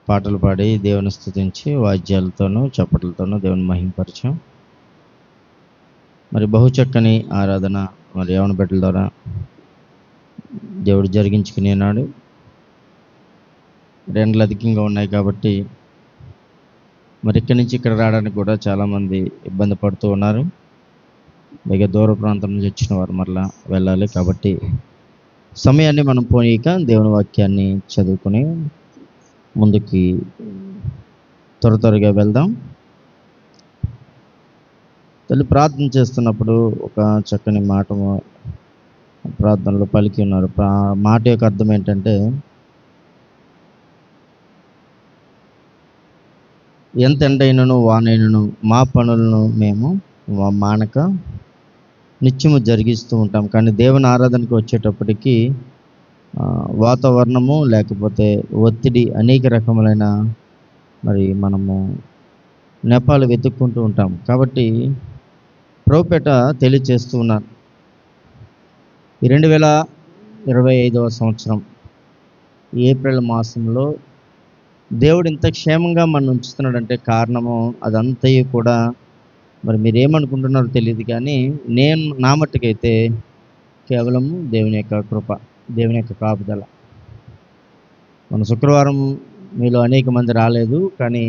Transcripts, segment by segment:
పాటలు పాడి దేవుని స్తుతించి వాయిద్యాలతోనూ చప్పట్లతోనూ దేవుని మహిమపరిచాం. మరి బహు చక్కని ఆరాధన మరి యవన బిడ్డల ద్వారా దేవుడు జరిగించుకుని ఉన్నాడు. ఎండలు అధికంగా ఉన్నాయి కాబట్టి మరి ఇక్కడి నుంచి ఇక్కడ రావడానికి కూడా చాలామంది ఇబ్బంది పడుతూ ఉన్నారు. ఇక దూర ప్రాంతం నుంచి వచ్చిన వారు మరలా వెళ్ళాలి కాబట్టి సమయాన్ని మనం పోనీక దేవుని వాక్యాన్ని చదువుకొని ముందుకి త్వరగా వెళ్దాం. తల్లి ప్రార్థన చేస్తున్నప్పుడు ఒక చక్కని మాట ప్రార్థనలో పలికి ఉన్నారు. మాట యొక్క అర్థం ఏంటంటే, ఎంత ఎండైనను వానైనను మా పనులను మేము మానక నిత్యము జరిగిస్తూ ఉంటాం. కానీ దేవుని ఆరాధనకు వచ్చేటప్పటికి వాతావరణము లేకపోతే ఒత్తిడి అనేక రకములైన మరి మనము నెపాలు వెతుక్కుంటూ ఉంటాం. కాబట్టి ప్రభుపేట తెలియచేస్తూ ఉన్నాను, ఈ 2025వ సంవత్సరం ఏప్రిల్ మాసంలో దేవుడు ఇంత క్షేమంగా మనం ఉంచుతున్నాడంటే కారణము అదంతయు కూడా మరి మీరేమనుకుంటున్నారో తెలియదు, కానీ నేను నా మట్టుకైతే కేవలము దేవుని యొక్క కృప, దేవుని యొక్క కాపుదల. మన శుక్రవారం మీలో అనేక మంది రాలేదు, కానీ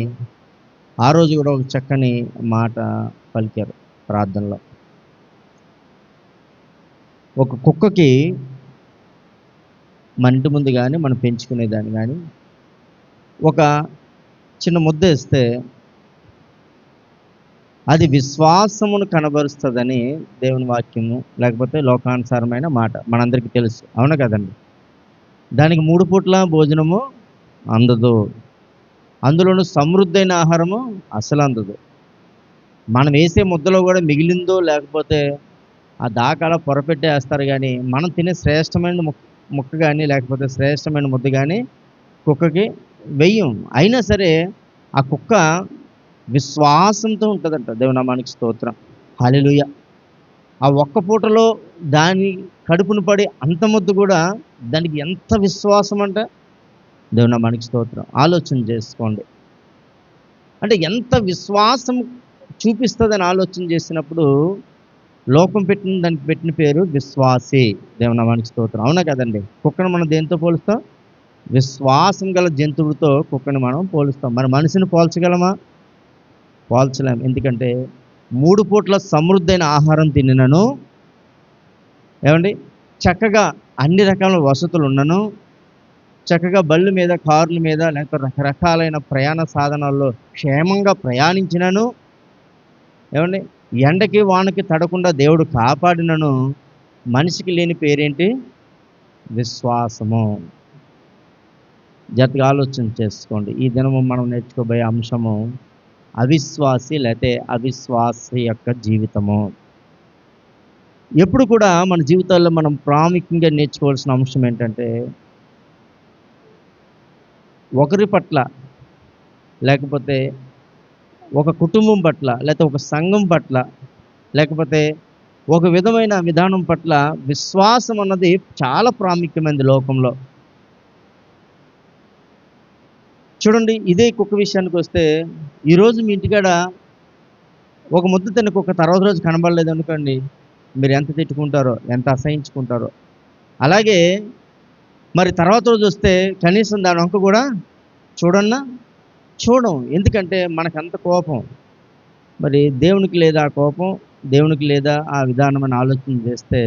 ఆ రోజు కూడా ఒక చక్కని మాట పలికారు ప్రార్థనలో. ఒక కుక్కకి మన ఇంటి ముందు కానీ మనం పెంచుకునేదాన్ని కానీ ఒక చిన్న ముద్ద వేస్తే అది విశ్వాసమును కనబరుస్తుందని దేవుని వాక్యము, లేకపోతే లోకానుసారమైన మాట మనందరికీ తెలుసు, అవునా కదండి? దానికి 3 పూట్ల భోజనము అందదు, అందులోనూ సమృద్ధైన ఆహారము అసలు అందదు. మనం వేసే ముద్దలో కూడా మిగిలిందో లేకపోతే ఆ దాకాల పొరపెట్టేస్తారు, కానీ మనం తినే శ్రేష్టమైన ముక్క కానీ లేకపోతే శ్రేష్టమైన ముద్ద కానీ కుక్కకి వెయ్యం. అయినా సరే ఆ కుక్క విశ్వాసంతో ఉంటుందంట. దేవునామానికి స్తోత్రం, హల్లెలూయా. ఆ ఒక్క పూటలో దాని కడుపును పడి అంత ముద్దు కూడా దానికి ఎంత విశ్వాసం అంట. దేవునామానికి స్తోత్రం. ఆలోచన చేసుకోండి, అంటే ఎంత విశ్వాసం చూపిస్తుందని ఆలోచన చేసినప్పుడు లోకం దానికి పెట్టిన పేరు విశ్వాసి. దేవునామానికి స్తోత్రం, అవునా కదండి? కుక్కను మనం దేంతో పోలుస్తాం? విశ్వాసం గల జంతువులతో కుక్కను మనం పోలుస్తాం. మన మనిషిని పోల్చగలమా? పోల్చలేం. ఎందుకంటే 3 పూట్ల సమృద్ధైన ఆహారం తినినను, ఏమండి, చక్కగా అన్ని రకాల వసతులు ఉన్నను, చక్కగా బళ్ళ మీద కార్ల మీద లేకపోతే రకరకాలైన ప్రయాణ సాధనాల్లో క్షేమంగా ప్రయాణించినను, ఏమండి, ఎండకి వానకి తడకుండా దేవుడు కాపాడినను, మనిషికి లేని పేరేంటి? విశ్వాసము. జాగ్రత్తగా ఆలోచన చేసుకోండి. ఈ దినము మనం నేర్చుకోబోయే అంశము అవిశ్వాసి లేకపోతే అవిశ్వాసి యొక్క జీవితము. ఎప్పుడు కూడా మన జీవితాల్లో మనం ప్రాముఖ్యంగా నేర్చుకోవాల్సిన అంశం ఏంటంటే, ఒకరి పట్ల లేకపోతే ఒక కుటుంబం పట్ల లేకపోతే ఒక సంఘం పట్ల లేకపోతే ఒక విధమైన విధానం పట్ల విశ్వాసం అన్నది చాలా ప్రాముఖ్యమైనది లోకంలో. చూడండి, ఇదే కుక్క విషయానికి వస్తే, ఈరోజు మీ ఇంటికాడ ఒక ముద్ద తిన్న కుక్క తర్వాత రోజు కనబడలేదు అనుకోండి, మీరు ఎంత తిట్టుకుంటారో, ఎంత అసహించుకుంటారో. అలాగే మరి తర్వాత రోజు వస్తే కనీసం దాని వంక కూడా చూడం. ఎందుకంటే మనకంత కోపం. మరి దేవునికి లేదా ఆ కోపం, దేవునికి లేదా ఆ విధానం అని ఆలోచన చేస్తే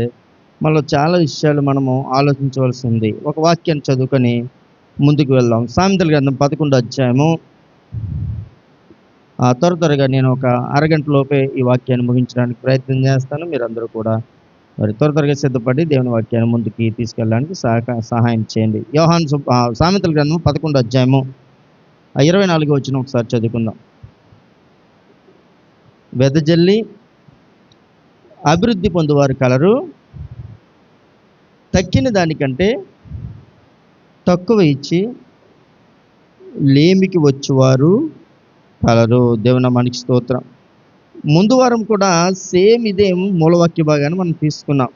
మనలో చాలా విషయాలు మనము ఆలోచించవలసి ఉంది. ఒక వాక్యాన్ని చదువుకొని ముందుకు వెళ్దాం. సామెతల గ్రంథం 11వ అధ్యాయము. త్వరగా నేను ఒక అరగంట లోపే ఈ వాక్యాన్ని ముగించడానికి ప్రయత్నం చేస్తాను. మీరందరూ కూడా మరి త్వరగా సిద్ధపడి దేవుని వాక్యాన్ని ముందుకి తీసుకెళ్ళడానికి సహాయం చేయండి. సామెతల గ్రంథం 11వ అధ్యాయము 24వ వచనం ఒకసారి చదువుకుందాం. వెదజల్లి అభివృద్ధి పొందువారు కలరు, తక్కిన దానికంటే తక్కువ ఇచ్చి లేమికి వచ్చేవారు కలరు. దేవునామానికి స్తోత్రం. ముందు వారం కూడా సేమ్ ఇదే మూలవాక్య భాగాన్ని మనం తీసుకున్నాం.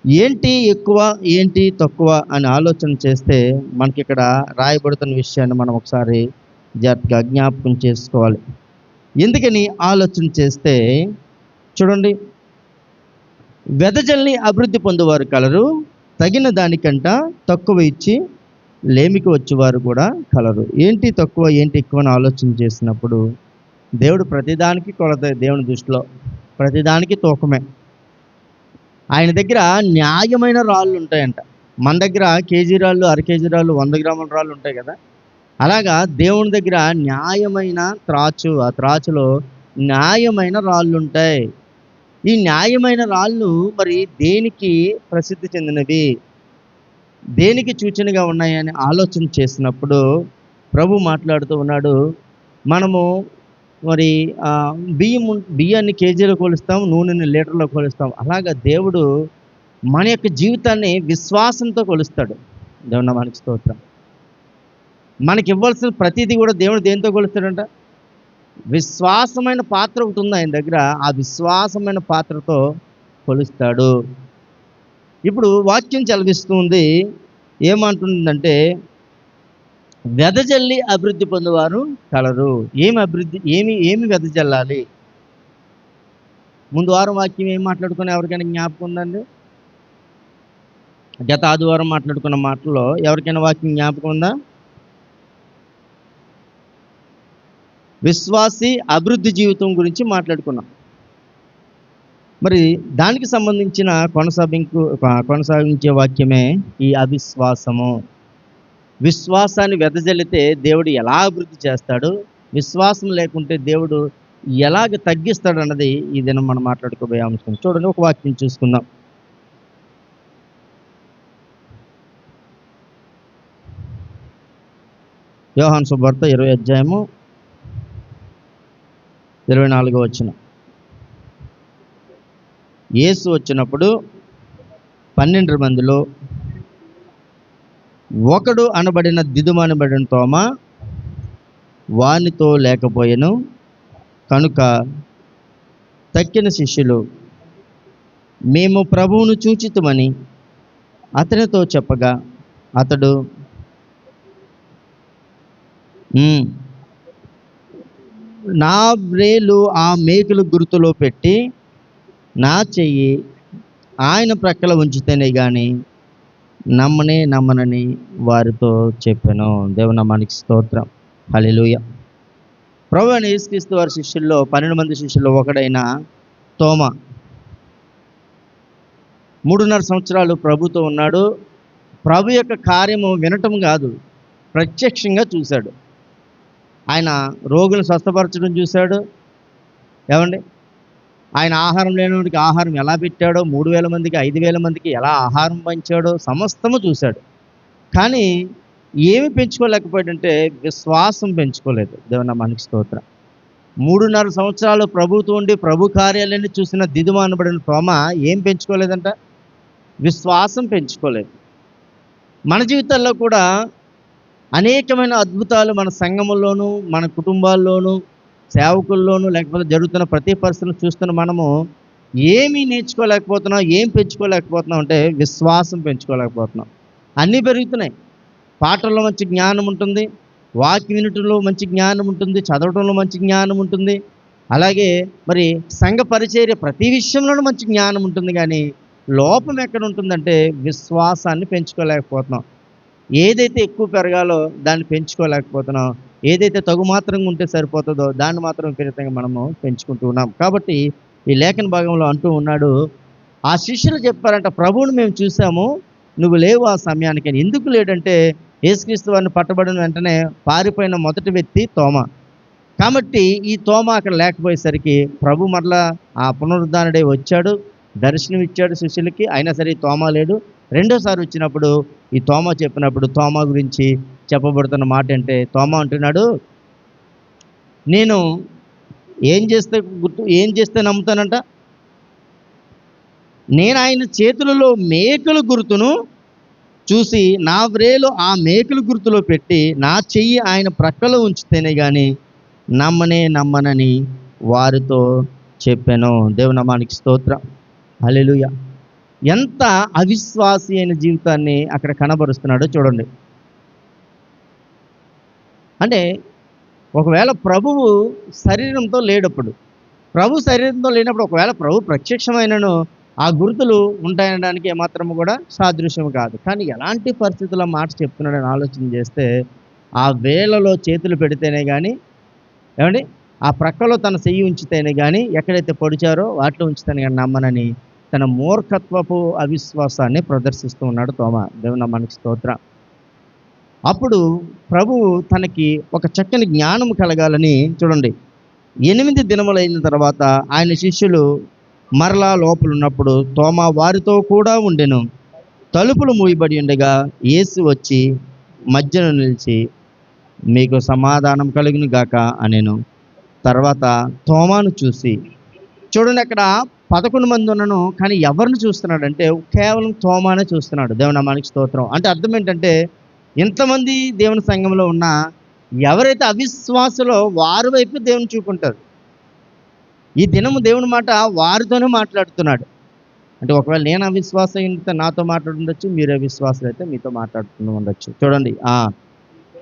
ఏంటి ఎక్కువ ఏంటి తక్కువ అని ఆలోచన చేస్తే మనకి ఇక్కడ రాయబడుతున్న విషయాన్ని మనం ఒకసారి జాగ్రత్తగా జ్ఞాపకం చేసుకోవాలి. ఎందుకని ఆలోచన చేస్తే చూడండి, వెదజల్ని అభివృద్ధి పొందేవారు కలరు, తగిన దానికంట తక్కువ ఇచ్చి లేమికి వచ్చేవారు కూడా కలరు. ఏంటి తక్కువ ఏంటి ఎక్కువ అని ఆలోచన చేసినప్పుడు దేవుడు ప్రతిదానికి కొలత. దేవుని దృష్టిలో ప్రతిదానికి తూకమే. ఆయన దగ్గర న్యాయమైన రాళ్ళు ఉంటాయంట. మన దగ్గర కేజీ రాళ్ళు, అర కేజీ రాళ్ళు, 100 గ్రాముల రాళ్ళు ఉంటాయి కదా. అలాగా దేవుని దగ్గర న్యాయమైన త్రాచు, ఆ త్రాచులో న్యాయమైన రాళ్ళు ఉంటాయి. ఈ న్యాయమైన రాళ్ళు మరి దేనికి ప్రసిద్ధి చెందినవి, దేనికి సూచనగా ఉన్నాయని ఆలోచన చేసినప్పుడు ప్రభు మాట్లాడుతూ ఉన్నాడు. మనము మరి బియ్యాన్ని కేజీలో కొలుస్తాం, నూనెని లీటర్లో కొలుస్తాం. అలాగా దేవుడు మన యొక్క జీవితాన్ని విశ్వాసంతో కొలుస్తాడు. దేవుని నామానికి స్తోత్రం. మనకి ఇవ్వాల్సిన ప్రతిదీ కూడా దేవుడు దేంతో కొలుస్తాడంట? విశ్వాసమైన పాత్ర ఒకటి ఉంది ఆయన దగ్గర, ఆ విశ్వాసమైన పాత్రతో కొలుస్తాడు. ఇప్పుడు వాక్యం చదివిస్తుంది, ఏమంటుందంటే వెదజల్లి అభివృద్ధి పొందేవారు కలరు. ఏమి వెదజల్లాలి? ముందు వారం వాక్యం ఏం మాట్లాడుకుని ఎవరికైనా జ్ఞాపకం ఉందండి? గత ఆదివారం మాట్లాడుకున్న మాటల్లో ఎవరికైనా వాక్యం జ్ఞాపకం ఉందా? విశ్వాసి అభివృద్ధి జీవితం గురించి మాట్లాడుకున్నాం. మరి దానికి సంబంధించిన కొనసాగించే వాక్యమే ఈ అవిశ్వాసము. విశ్వాసాన్ని వెదజల్లితే దేవుడు ఎలా అభివృద్ధి చేస్తాడు, విశ్వాసం లేకుంటే దేవుడు ఎలాగ తగ్గిస్తాడు అన్నది ఈ దినం మనం మాట్లాడుకోబోయే అంశం. చూడండి, ఒక వాక్యం చూసుకుందాం. యోహాను సువార్త 20వ అధ్యాయము 24వ వచనం. యేసు వచ్చినప్పుడు 12 మందిలో ఒకడు అనబడిన దిదుమనబడిన తోమ వానితో లేకపోయెను. కనుక తక్కిన శిష్యులు మేము ప్రభువును చూచితుమని అతనితో చెప్పగా అతడు నా వ్రేలు ఆ మేకులు గుర్తులో పెట్టి నా చెయ్యి ఆయన ప్రక్కల ఉంచితేనే కానీ నమ్మనని వారితో చెప్పాను. దేవుని నామానికి స్తోత్రం. హల్లెలూయా. ప్రభువైన యేసుక్రీస్తు వారి శిష్యుల్లో 12 మంది శిష్యుల్లో ఒకడైన తోమ 3.5 సంవత్సరాలు ప్రభుతో ఉన్నాడు. ప్రభు యొక్క కార్యము వినటం కాదు, ప్రత్యక్షంగా చూశాడు. ఆయన రోగులను స్వస్థపరచడం చూశాడు. ఏమండి, ఆయన ఆహారం లేనివాడికి ఆహారం ఎలా పెట్టాడో, 3000 మందికి 5000 మందికి ఎలా ఆహారం పంచాడో సమస్తము చూశాడు. కానీ ఏమి పెంచుకోలేకపోయాడంటే విశ్వాసం పెంచుకోలేదు. దేవుని నామానికి స్తోత్రం. 3.5 సంవత్సరాలు ప్రభుతో ఉండి ప్రభు కార్యాలయాన్ని చూసిన దిదుమ అనబడిన తోమ ఏం పెంచుకోలేదంట? విశ్వాసం పెంచుకోలేదు. మన జీవితాల్లో కూడా అనేకమైన అద్భుతాలు మన సంఘముల్లోనూ, మన కుటుంబాల్లోనూ, సేవకుల్లోనూ, లేకపోతే జరుగుతున్న ప్రతి పరిస్థితులను చూస్తున్న మనము ఏమీ నేర్చుకోలేకపోతున్నాం, ఏం పెంచుకోలేకపోతున్నాం అంటే విశ్వాసం పెంచుకోలేకపోతున్నాం. అన్నీ పెరుగుతున్నాయి. పాటల్లో మంచి జ్ఞానం ఉంటుంది, వాక్య వినటంలో మంచి జ్ఞానం ఉంటుంది, చదవటంలో మంచి జ్ఞానం ఉంటుంది, అలాగే మరి సంఘ పరిచర్య ప్రతి విషయంలోనూ మంచి జ్ఞానం ఉంటుంది. కానీ లోపం ఎక్కడ ఉంటుందంటే విశ్వాసాన్ని పెంచుకోలేకపోతున్నాం. ఏదైతే ఎక్కువ పెరగాలో దాన్ని పెంచుకోలేకపోతున్నాం, ఏదైతే తగు మాత్రంగా ఉంటే సరిపోతుందో దాన్ని మాత్రం విపరీతంగా మనము పెంచుకుంటూ ఉన్నాం. కాబట్టి ఈ లేఖన భాగంలో అంటూ ఉన్నాడు, ఆ శిష్యులు చెప్పారంట, ప్రభువుని మేము చూసాము, నువ్వు లేవు ఆ సమయానికి. ఎందుకు లేడంటే యేసుక్రీస్తు వారిని పట్టబడిన వెంటనే పారిపోయిన మొదటి వ్యక్తి తోమ. కాబట్టి ఈ తోమ అక్కడ లేకపోయేసరికి ప్రభు మరలా ఆ పునరుద్ధానుడే వచ్చాడు, దర్శనం ఇచ్చాడు శిష్యులకి. అయినా సరే తోమ లేడు. రెండోసారి వచ్చినప్పుడు ఈ తోమ చెప్పినప్పుడు తోమ గురించి చెప్పబడుతున్న మాట అంటే, తోమ అంటున్నాడు, నేను ఏం చేస్తే నమ్ముతానంట? నేను ఆయన చేతులలో మేకుల గుర్తును చూసి నా వ్రేలు ఆ మేకుల గుర్తులో పెట్టి నా చెయ్యి ఆయన ప్రక్కలో ఉంచితేనే కానీ నమ్మనని వారితో చెప్పాను. దేవుని నామానికి స్తోత్రం. హల్లెలూయా. ఎంత అవిశ్వాసి అయిన జీవితాన్ని అక్కడ కనబరుస్తున్నాడో చూడండి. అంటే ఒకవేళ ప్రభువు శరీరంతో లేనప్పుడు, ప్రభు శరీరంతో లేనప్పుడు ఒకవేళ ప్రభు ప్రత్యక్షమైనను ఆ గుర్తులు ఉంటాయనడానికి ఏమాత్రము కూడా సాదృశ్యం కాదు. కానీ ఎలాంటి పరిస్థితుల్లో మాట చెప్తున్నాడని ఆలోచన చేస్తే, ఆ వేళలో చేతులు పెడితేనే కానీ, ఏమండి, ఆ ప్రక్కలో తన చెయ్యి ఉంచితేనే కానీ, ఎక్కడైతే పొడిచారో వాటిలో ఉంచితేనే కానీ నమ్మనని తన మూర్ఖత్వపు అవిశ్వాసాన్ని ప్రదర్శిస్తూ ఉన్నాడు తోమా. దేవుని మనకి స్తోత్రం. అప్పుడు ప్రభువు తనకి ఒక చక్కని జ్ఞానం కలగాలని చూడండి, 8 దినములైన తర్వాత ఆయన శిష్యులు మరలా లోపలున్నప్పుడు తోమా వారితో కూడా ఉండెను. తలుపులు మూయబడి ఉండగా యేసు వచ్చి మధ్యన నిలిచి, మీకు సమాధానం కలుగును గాక అనెను. తర్వాత తోమాను చూసి, చూడండి అక్కడ 11 మంది ఉన్నను, కానీ ఎవరిని చూస్తున్నాడంటే కేవలం తోమానే చూస్తున్నాడు. దేవుని నామానికి స్తోత్రం. అంటే అర్థం ఏంటంటే, ఇంతమంది దేవుని సంఘంలో ఉన్నా ఎవరైతే అవిశ్వాసులో వారి వైపు దేవుని చూపుంటారు. ఈ దినము దేవుని మాట వారితోనే మాట్లాడుతున్నాడు. అంటే ఒకవేళ నేను అవిశ్వాసం అయితే నాతో మాట్లాడుండొచ్చు, మీరు అవిశ్వాసులు అయితే మీతో మాట్లాడుతూ ఉండొచ్చు. చూడండి,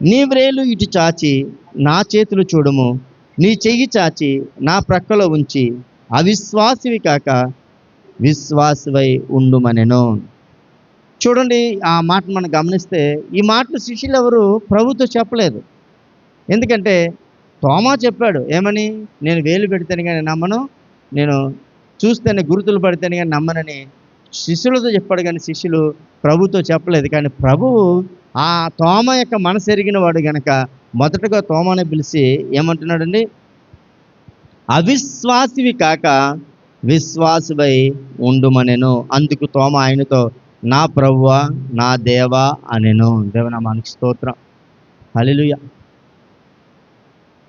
నీ వ్రేలు ఇటు చాచి నా చేతులు చూడము, నీ చెయ్యి చాచి నా ప్రక్కలో ఉంచి అవిశ్వాసివి కాక విశ్వాసివై ఉండుమనెను. చూడండి, ఆ మాట మనం గమనిస్తే ఈ మాటలు శిష్యులు ఎవరు ప్రభుతో చెప్పలేదు. ఎందుకంటే తోమా చెప్పాడు ఏమని, నేను వేలు పెడితేనే కానీ నమ్మను, నేను చూస్తేనే గుర్తులు పడితేనే కానీ నమ్మనని శిష్యులతో చెప్పాడు. కానీ శిష్యులు ప్రభుతో చెప్పలేదు. కానీ ప్రభువు ఆ తోమా యొక్క మనసు ఎరిగిన వాడు గనక మొదటగా తోమాని పిలిచి ఏమంటున్నాడండి, అవిశ్వాసివి కాక విశ్వాసివై ఉండుమనెను. అందుకు తోమా ఆయనతో, నా ప్రభువా నా దేవా అనెను. దేవునామానికి స్తోత్రం. హల్లెలూయా.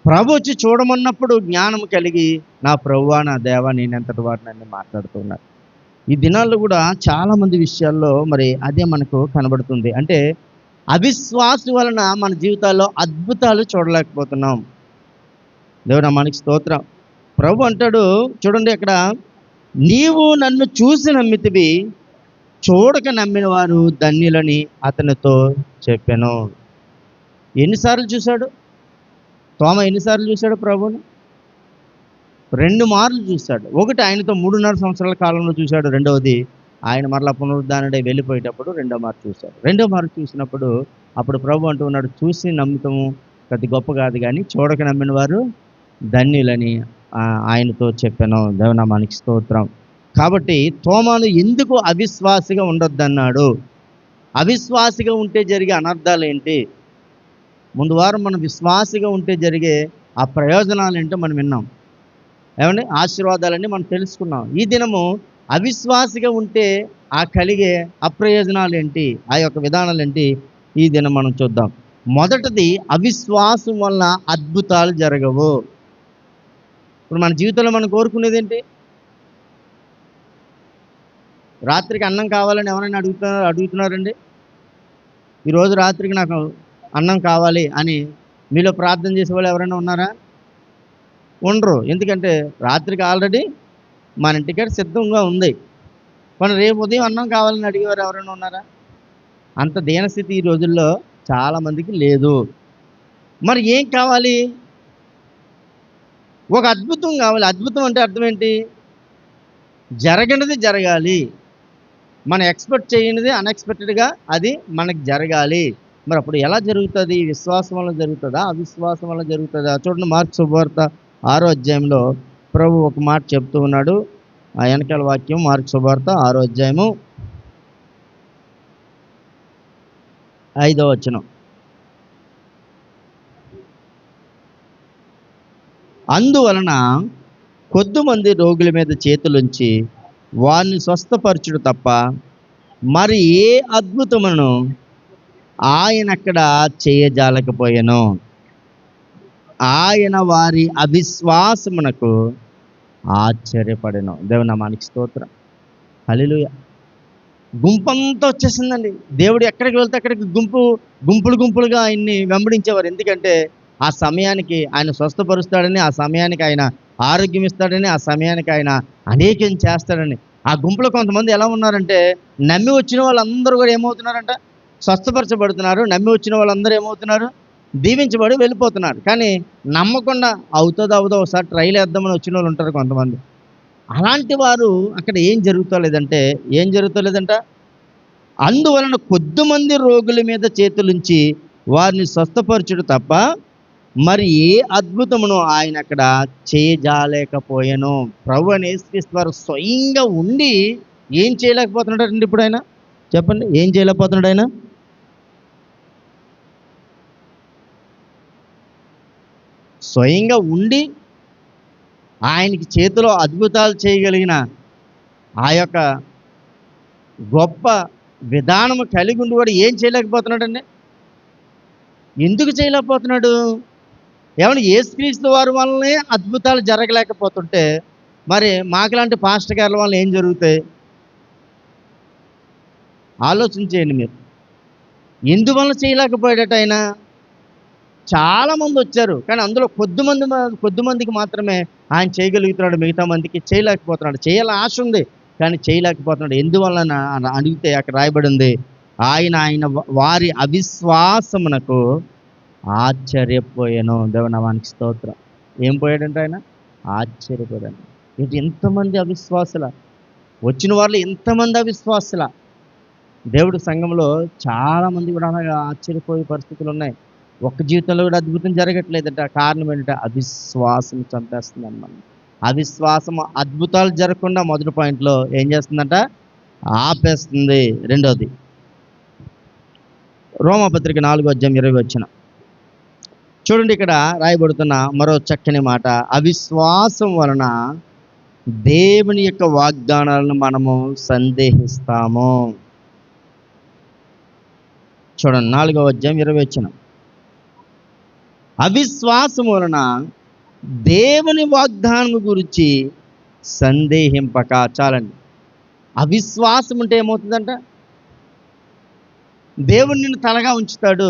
ప్రభు వచ్చి చూడమన్నప్పుడు జ్ఞానం కలిగి నా ప్రభువా నా దేవా నేనెంతటి వాడిని మాట్లాడుతున్నాడు. ఈ దినాల్లో కూడా చాలామంది విషయాల్లో మరి అదే మనకు కనబడుతుంది. అంటే అవిశ్వాసం వలన మన జీవితాల్లో అద్భుతాలు చూడలేకపోతున్నాం. దేవునామానికి స్తోత్రం. ప్రభు అంటాడు చూడండి అక్కడ, నీవు నన్ను చూసి నమ్మితివి, చూడక నమ్మిన వారు ధన్యులని అతనితో చెప్పాను. ఎన్నిసార్లు చూశాడు తోమా? ఎన్నిసార్లు చూశాడు ప్రభువుని? 2 మార్లు చూశాడు. ఒకటి ఆయనతో 3.5 సంవత్సరాల కాలంలో చూశాడు. రెండవది ఆయన మరలా పునరుద్ధానుడై వెళ్ళిపోయేటప్పుడు రెండో మారు చూశాడు. రెండో మారు చూసినప్పుడు అప్పుడు ప్రభు అంటూ ఉన్నాడు, చూసి నమ్ముతాము ప్రతి గొప్ప కాదు కానీ చూడక నమ్మిన వారు ధన్యులని ఆయనతో చెప్పాను. దేవనామానికి స్తోత్రం. కాబట్టి తోమాను ఎందుకు అవిశ్వాసిగా ఉండొద్దన్నాడు? అవిశ్వాసిగా ఉంటే జరిగే అనర్థాలు ఏంటి? ముందు వారం మనం విశ్వాసిగా ఉంటే జరిగే ఆ ప్రయోజనాలు ఏంటో మనం విన్నాం. ఏమండి, ఆశీర్వాదాలన్నీ మనం తెలుసుకున్నాం. ఈ దినము అవిశ్వాసిగా ఉంటే ఆ కలిగే అప్రయోజనాలు ఏంటి, ఆ యొక్క విధానాలు ఏంటి, ఈ దినం మనం చూద్దాం. మొదటిది, అవిశ్వాసం వల్ల అద్భుతాలు జరగవు. ఇప్పుడు మన జీవితంలో మనం కోరుకునేది ఏంటి? రాత్రికి అన్నం కావాలని ఎవరైనా అడుగుతున్నారండి? ఈరోజు రాత్రికి నాకు అన్నం కావాలి అని మీలో ప్రార్థన చేసే వాళ్ళు ఎవరైనా ఉన్నారా? ఉండరు. ఎందుకంటే రాత్రికి ఆల్రెడీ మన ఇంటికాడ సిద్ధంగా ఉంది. కానీ రేపు ఉదయం అన్నం కావాలని అడిగేవారు ఎవరైనా ఉన్నారా? అంత దీనస్థితి ఈ రోజుల్లో చాలామందికి లేదు. మరి ఏం కావాలి? ఒక అద్భుతం కావాలి. అద్భుతం అంటే అర్థం ఏంటి? జరగనిది జరగాలి. మనం ఎక్స్పెక్ట్ చేయనిది అన్ఎక్స్పెక్టెడ్గా అది మనకి జరగాలి. మరి అప్పుడు ఎలా జరుగుతుంది? విశ్వాసం వల్ల జరుగుతుందా, అవిశ్వాసం వల్ల జరుగుతుందా? చూడండి, మార్కు శుభవార్త 6వ అధ్యాయంలో ప్రభు ఒక మాట చెప్తూ ఉన్నాడు. ఆ వెనకాల వాక్యం మార్కు శుభవార్త 6వ అధ్యాయము 5వ వచనం. అందువలన కొద్దిమంది రోగుల మీద చేతులుంచి వారిని స్వస్థపరచుడు తప్ప మరి ఏ అద్భుతమును ఆయన అక్కడ చేయజాలకపోయాను. ఆయన వారి అవిశ్వాసమునకు ఆశ్చర్యపడెను. దేవునామానికి స్తోత్రం. హల్లెలూయా. గుంపంతా వచ్చేసిందండి. దేవుడు ఎక్కడికి వెళ్తే అక్కడికి గుంపులుగా ఆయన్ని వెంబడించేవారు. ఎందుకంటే ఆ సమయానికి ఆయన స్వస్థపరుస్తాడని, ఆ సమయానికి ఆయన ఆరోగ్యం ఇస్తాడని, ఆ సమయానికి ఆయన అనేకం చేస్తాడని. ఆ గుంపులో కొంతమంది ఎలా ఉన్నారంటే, నమ్మి వచ్చిన వాళ్ళందరూ కూడా ఏమవుతున్నారంట, స్వస్థపరచబడుతున్నారు. నమ్మి వచ్చిన వాళ్ళందరూ ఏమవుతున్నారు, దీవించబడి వెళ్ళిపోతున్నారు. కానీ నమ్మకుండా అవుతుందో అవదో ఒకసారి ట్రైల్ వేద్దామని వచ్చిన వాళ్ళు ఉంటారు కొంతమంది. అలాంటి వారు అక్కడ ఏం జరుగుతలేదంట, అందువలన కొద్దిమంది రోగుల మీద చేతులుంచి వారిని స్వస్థపరచుడు తప్ప మరి ఏ అద్భుతమును ఆయన అక్కడ చేయజాలేకపోయాను. ప్రభు అని యేసుక్రీస్తు వారు స్వయంగా ఉండి ఏం చేయలేకపోతున్నాడండి ఇప్పుడు ఆయన? చెప్పండి, ఏం చేయలేకపోతున్నాడు ఆయన? స్వయంగా ఉండి ఆయనకి చేతిలో అద్భుతాలు చేయగలిగిన ఆ యొక్క గొప్ప విధానము కలిగి ఉండి కూడా ఏం చేయలేకపోతున్నాడండి? ఎందుకు చేయలేకపోతున్నాడు? ఏమన్నా యేసుక్రీస్తు వారి వల్లనే అద్భుతాలు జరగలేకపోతుంటే మరి మాకులాంటి పాస్టర్ గారి వల్ల ఏం జరుగుతాయి? ఆలోచించేయండి మీరు. ఎందువల్ల చేయలేకపోయాడట ఆయన? చాలామంది వచ్చారు, కానీ అందులో కొద్దిమందికి మాత్రమే ఆయన చేయగలుగుతున్నాడు, మిగతా మందికి చేయలేకపోతున్నాడు. చేయాలని ఆశ ఉంది కానీ చేయలేకపోతున్నాడు. ఎందువలన అని అడిగితే అక్కడ రాయబడి ఉంది, ఆయన వారి అవిశ్వాసమునకు ఆశ్చర్యపోయాను. దేవనామానికి స్తోత్రం. ఏం పోయాడంటే ఆయన? ఆశ్చర్యపోయాడు. ఇది ఎంతమంది అవిశ్వాసుల, వచ్చిన వాళ్ళు ఎంతమంది అవిశ్వాసుల. దేవుడి సంఘంలో చాలామంది కూడా అలాగా ఆశ్చర్యపోయే పరిస్థితులు ఉన్నాయి. ఒక్క జీవితంలో కూడా అద్భుతం జరగట్లేదంట. కారణం ఏంటంటే అవిశ్వాసం చంపేస్తుంది అన్నమాట. అవిశ్వాసం అద్భుతాలు జరగకుండా మొదటి పాయింట్లో ఏం చేస్తుందంట, ఆపేస్తుంది. రెండోది రోమాపత్రిక 4:20 చూడండి, ఇక్కడ రాయబడుతున్న మరో చక్కని మాట, అవిశ్వాసం వలన దేవుని యొక్క వాగ్దానాలను మనము సందేహిస్తాము. చూడండి, 4:20 అవిశ్వాసం వలన దేవుని వాగ్దానం గురించి సందేహింపక. చాలండి. అవిశ్వాసం ఉంటే ఏమవుతుందంట, దేవుడు నిన్ను తలగా ఉంచుతాడు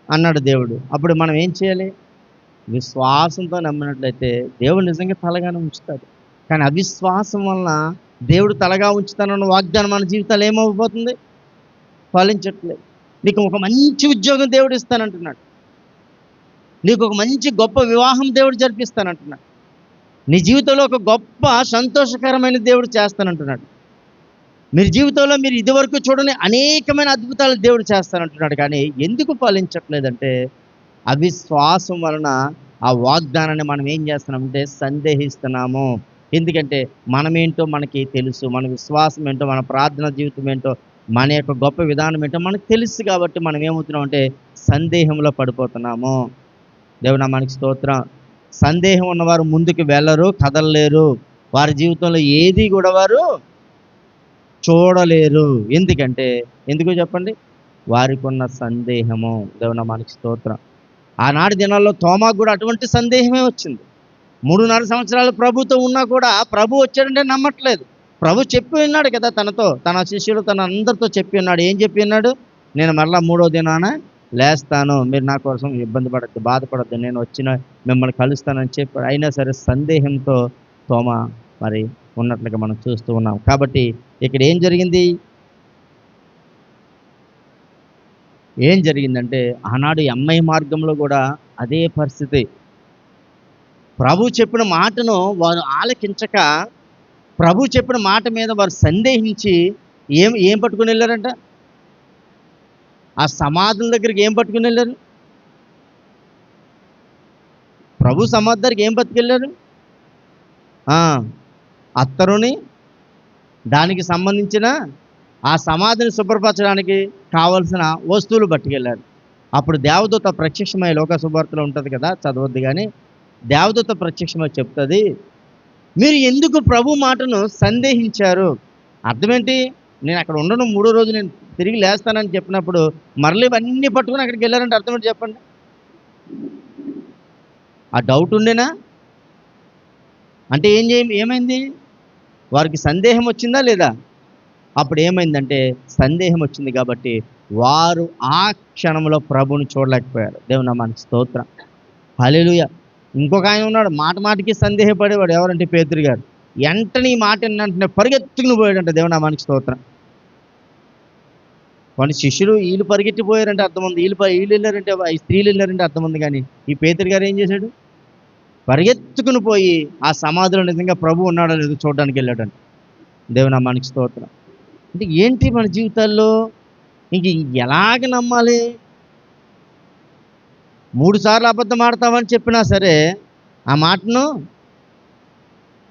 అన్నాడు దేవుడు. అప్పుడు మనం ఏం చేయాలి? విశ్వాసంతో నమ్మినట్లయితే దేవుడు నిజంగా తలగానే ఉంచుతాడు. కానీ అవిశ్వాసం వలన దేవుడు తలగా ఉంచుతానన్న వాగ్దానం మన జీవితాలు ఏమైపోతుంది? ఫలించట్లేదు. నీకు ఒక మంచి ఉద్యోగం దేవుడు ఇస్తానంటున్నాడు, నీకు ఒక మంచి గొప్ప వివాహం దేవుడు జరిపిస్తానంటున్నాడు, నీ జీవితంలో ఒక గొప్ప సంతోషకరమైన దేవుడు చేస్తానంటున్నాడు, మీరు జీవితంలో మీరు ఇదివరకు చూడని అనేకమైన అద్భుతాలు దేవుడు చేస్తానంటున్నాడు. కానీ ఎందుకు ఫలించట్లేదంటే అవిశ్వాసం వలన ఆ వాగ్దానాన్ని మనం ఏం చేస్తున్నామంటే సందేహిస్తున్నాము. ఎందుకంటే మనమేంటో మనకి తెలుసు, మన విశ్వాసం ఏంటో, మన ప్రార్థన జీవితం ఏంటో, మన యొక్క గొప్ప విధానం ఏంటో మనకు తెలుసు. కాబట్టి మనం ఏమవుతున్నాం అంటే సందేహంలో పడిపోతున్నాము. దేవుని నామానికి స్తోత్రం. సందేహం ఉన్నవారు ముందుకు వెళ్ళరు, కదలలేరు. వారి జీవితంలో ఏది కూడా వారు చూడలేరు. ఎందుకు చెప్పండి? వారికి ఉన్న సందేహము. దేవుని నామానికి స్తోత్రం. ఆనాటి దినాల్లో తోమాకు కూడా అటువంటి సందేహమే వచ్చింది. 3.5 సంవత్సరాలు ప్రభుతో ఉన్నా కూడా ప్రభు వచ్చాడంటే నమ్మట్లేదు. ప్రభు చెప్పి ఉన్నాడు కదా, తన శిష్యులు తన అందరితో చెప్పి ఉన్నాడు. ఏం చెప్పి ఉన్నాడు? నేను మరలా 3వ దినాన లేస్తాను, మీరు నా కోసం ఇబ్బంది పడద్దు, బాధపడద్దు, నేను వచ్చిన మిమ్మల్ని కలుస్తానని చెప్పి. అయినా సరే సందేహంతో తోమా మరి ఉన్నట్లుగా మనం చూస్తూ ఉన్నాం. కాబట్టి ఇక్కడ ఏం జరిగిందంటే ఆనాడు ఎంఐ మార్గంలో కూడా అదే పరిస్థితి. ప్రభు చెప్పిన మాటను వారు ఆలకించక, ప్రభు చెప్పిన మాట మీద వారు సందేహించి ఏం పట్టుకుని వెళ్ళారంట? ఆ సమాధుల దగ్గరికి ఏం పట్టుకుని వెళ్ళారు? ప్రభు సమాధి దగ్గరికి ఏం పట్టుకెళ్ళారు? అత్తరుని, దానికి సంబంధించిన ఆ సమాధిని శుభ్రపరచడానికి కావలసిన వస్తువులు పట్టుకెళ్ళారు. అప్పుడు దేవదూత ప్రత్యక్షమై, లోక శుభార్తలో ఉంటుంది కదా, చదవద్దు కానీ, దేవదూత ప్రత్యక్షమై చెప్తుంది, మీరు ఎందుకు ప్రభు మాటను సందేహించారు? అర్థమేంటి? నేను అక్కడ ఉండను, 3వ రోజు నేను తిరిగి లేస్తానని చెప్పినప్పుడు మరలి ఇవన్నీ పట్టుకుని అక్కడికి వెళ్ళారంటే అర్థమేంటి చెప్పండి? ఆ డౌట్ ఉండేనా? అంటే ఏమైంది? వారికి సందేహం వచ్చిందా లేదా? అప్పుడు ఏమైందంటే సందేహం వచ్చింది కాబట్టి వారు ఆ క్షణంలో ప్రభుని చూడలేకపోయారు. దేవుని నామానికి స్తోత్రం. హల్లెలూయా. ఇంకొక ఆయన ఉన్నాడు, మాటికి సందేహపడేవాడు. ఎవరంటే పేతురు గారు. వెంటనే ఈ మాట వెంటనే పరిగెత్తుకుని పోయాడంట. దేవుని నామానికి స్తోత్రం. కొన్ని శిష్యులు వీళ్ళు పరిగెట్టిపోయారంటే అర్థం ఉంది, వీళ్ళు వెళ్ళారంటే, ఈ స్త్రీలు వెళ్ళారంటే అర్థం ఉంది. కానీ ఈ పేతురు గారు ఏం చేశాడు? పరిగెత్తుకుని పోయి ఆ సమాధిలో నిజంగా ప్రభు ఉన్నాడో లేదో చూడడానికి వెళ్ళాడంట. దేవుని నామానికి స్తోత్రం. అంటే ఏంటి మన జీవితాల్లో ఇంక ఎలాగ నమ్మాలి? 3 సార్లు అబద్ధం ఆడతామని చెప్పినా సరే ఆ మాటను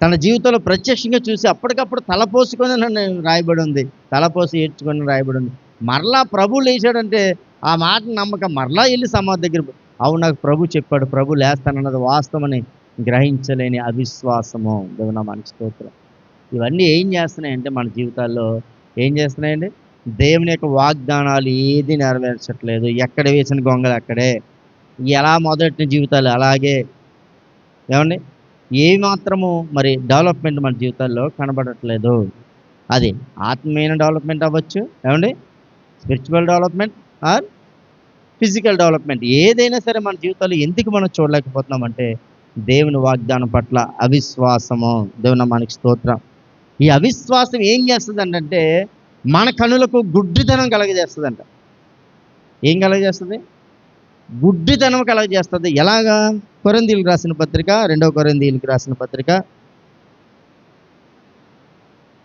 తన జీవితంలో ప్రత్యక్షంగా చూసి అప్పటికప్పుడు తలపోసుకొని నన్ను రాయబడి ఉంది, తలపోసి ఏడ్చుకొని రాయబడి ఉంది. మరలా ప్రభు లేచాడంటే ఆ మాట నమ్మక మరలా వెళ్ళి సమాధి దగ్గర, అవును నాకు ప్రభు చెప్పాడు, ప్రభు లేస్తానన్నది వాస్తవమని గ్రహించలేని అవిశ్వాసము. దేవుని నామానికి స్తోత్రం. ఇవన్నీ ఏం చేస్తున్నాయంటే మన జీవితాల్లో ఏం చేస్తున్నాయండి? దేవుని యొక్క వాగ్దానాలు ఏది నెరవేర్చట్లేదు. ఎక్కడ వేసిన గొంగలు అక్కడే, ఎలా మొదలెట్టిన జీవితాలు అలాగే. ఏమండి? ఏమాత్రము మరి డెవలప్మెంట్ మన జీవితాల్లో కనబడట్లేదు. అది ఆత్మీయ డెవలప్మెంట్ అవ్వచ్చు, ఏమండి, spiritual development or physical development, ఏదైనా సరే మన జీవితాల్లో ఎందుకు మనం చూడలేకపోతున్నామంటే దేవుని వాగ్దానం పట్ల అవిశ్వాసము. దేవుని నామానికి స్తోత్రం. ఈ అవిశ్వాసం ఏం చేస్తుందంటే మన కనులకు గుడ్డితనం కలగజేస్తుందంట. ఏం కలగజేస్తుంది? గుడ్డితనం కలగజేస్తుంది. ఎలాగా? కొరింథీయులకు రాసిన పత్రిక, 2వ కొరింథీయులకు రాసిన పత్రిక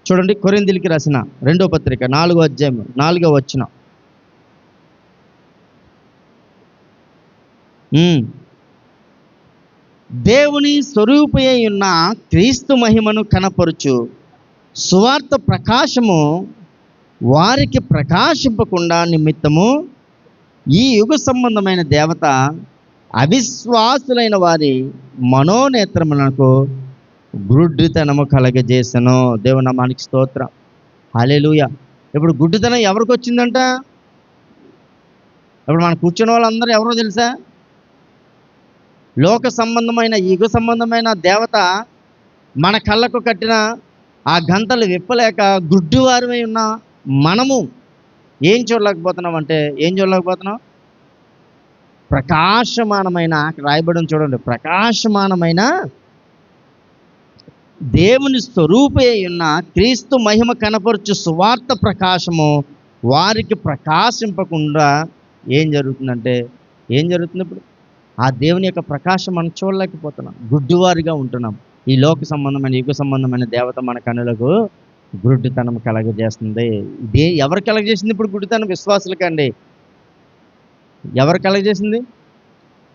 చూడండి. కొరింథీయులకు రాసిన 2వ పత్రిక 4వ అధ్యాయం 4వ వచనం. దేవుని స్వరూపై ఉన్న క్రీస్తు మహిమను కనపరుచు సువార్త ప్రకాశము వారికి ప్రకాశింపకుండా నిమిత్తము ఈ యుగ సంబంధమైన దేవత అవిశ్వాసులైన వారి మనోనేత్రములకు గుడ్డితనము కలగజేసెను. దేవుని నామానికి స్తోత్రం. హల్లెలూయా. ఇప్పుడు గుడ్డితనం ఎవరికి వచ్చిందంట? ఇప్పుడు మనం కూర్చున్న వాళ్ళందరూ ఎవరో తెలుసా? లోక సంబంధమైన యుగ సంబంధమైన దేవత మన కళ్ళకు కట్టిన ఆ గంతలు విప్పలేక గుడ్డివారమై ఉన్న మనము ఏం చూడలేకపోతున్నాం అంటే ఏం చూడలేకపోతున్నాం? ప్రకాశమానమైన, రాయబడిన చూడండి, ప్రకాశమానమైన దేవుని స్వరూపే ఉన్న క్రీస్తు మహిమ కనపరచు సువార్త ప్రకాశము వారికి ప్రకాశింపకుండా ఏం జరుగుతుందంటే ఏం జరుగుతుంది? ఇప్పుడు ఆ దేవుని యొక్క ప్రకాశం మనం చూడలేకపోతున్నాం, గుడ్డివారిగా ఉంటున్నాం. ఈ లోక సంబంధమైన యుగ సంబంధమైన దేవత మన కనులకు గుడ్డితనం కలగజేస్తుంది. ఇదే ఎవరు కలగజేసింది? ఇప్పుడు గుడ్డితనం విశ్వాసులకండి. ఎవరు కలగజేసింది?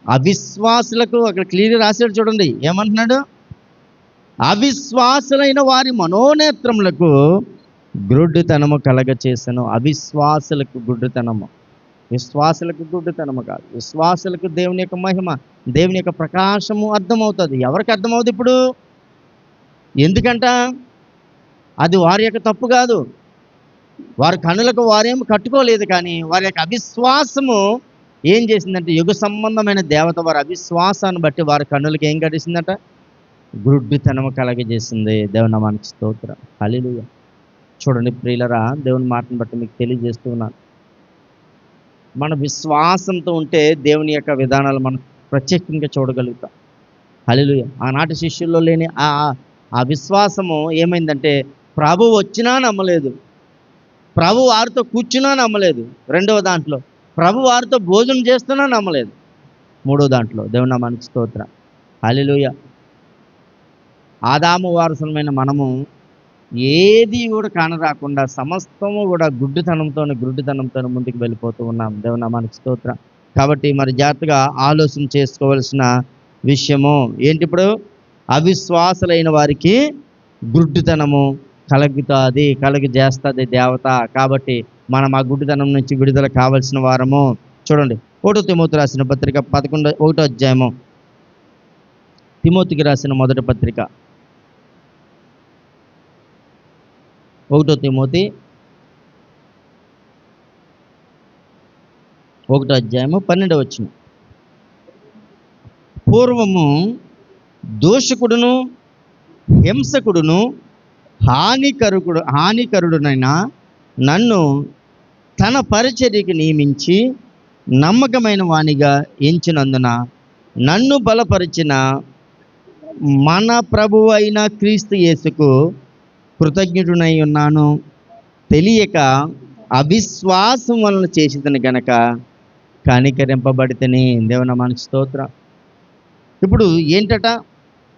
అవిశ్వాసులకు. అక్కడ క్లియర్గా రాశాడు చూడండి, ఏమంటున్నాడు? అవిశ్వాసులైన వారి మనోనేత్రములకు గుడ్డితనము కలగచేసెను. అవిశ్వాసులకు గుడ్డితనము, విశ్వాసులకు గుడ్డితనము కాదు. విశ్వాసులకు దేవుని యొక్క మహిమ, దేవుని యొక్క ప్రకాశము అర్థమవుతుంది. ఎవరికి అర్థమవుతుంది ఇప్పుడు? ఎందుకంట అది వారి యొక్క తప్పు కాదు, వారి కనులకు వారేం కట్టుకోలేదు. కానీ వారి యొక్క అవిశ్వాసము ఏం చేసిందంటే యుగ సంబంధమైన దేవత వారి అవిశ్వాసాన్ని బట్టి వారి కన్నులకి ఏం కట్టేసిందట? గుడ్డితనము కలగజేసింది. దేవుని నామానికి స్తోత్రం. హల్లెలూయా. చూడండి ప్రియులరా, దేవుని మాటను బట్టి మీకు తెలియజేస్తూ ఉన్నాను. మన విశ్వాసంతో ఉంటే దేవుని యొక్క విధానాలు మనం ప్రత్యేకంగా చూడగలుగుతాం. హల్లెలూయా. ఆనాటి శిష్యుల్లో లేని ఆ విశ్వాసము ఏమైందంటే ప్రభు వచ్చినా నమ్మలేదు, ప్రభు వారితో కూర్చున్నా నమ్మలేదు, రెండవ దాంట్లో ప్రభు వారితో భోజనం చేస్తున్నా నమ్మలేదు, మూడో దాంట్లో దేవుని నామానికి స్తోత్రం. హల్లెలూయా. ఆదాము వారసులమైన మనము ఏది కూడా కానరాకుండా సమస్తము కూడా గుడ్డితనంతో ముందుకు వెళ్ళిపోతూ ఉన్నాం. దేవుని నామానికి స్తోత్రం. కాబట్టి మరి జాగ్రత్తగా ఆలోచన చేసుకోవాల్సిన విషయము ఏంటి? ఇప్పుడు అవిశ్వాసులైన వారికి గుడ్డితనము కలగజేస్తుంది దేవత. కాబట్టి మనం ఆ గుడ్డితనం నుంచి విడుదల కావలసిన వారము. చూడండి 1 తిమోతి రాసిన పత్రిక 1వ అధ్యాయము, తిమోతికి రాసిన మొదటి పత్రిక 1 తిమోతి 1వ అధ్యాయము 12వ వచనం. పూర్వము దోషకుడును హింసకుడును హానికరుడునైన నన్ను తన పరిచర్యకి నియమించి నమ్మకమైన వానిగా ఎంచినందున నన్ను బలపరిచిన మన ప్రభువు అయిన క్రీస్తు యేసుకు కృతజ్ఞుడునై ఉన్నాను. తెలియక అవిశ్వాసం వలన చేసిదని గనక కనికరింపబడితేనే. దేవుని నామానికి స్తోత్రం. ఇప్పుడు ఏంటట?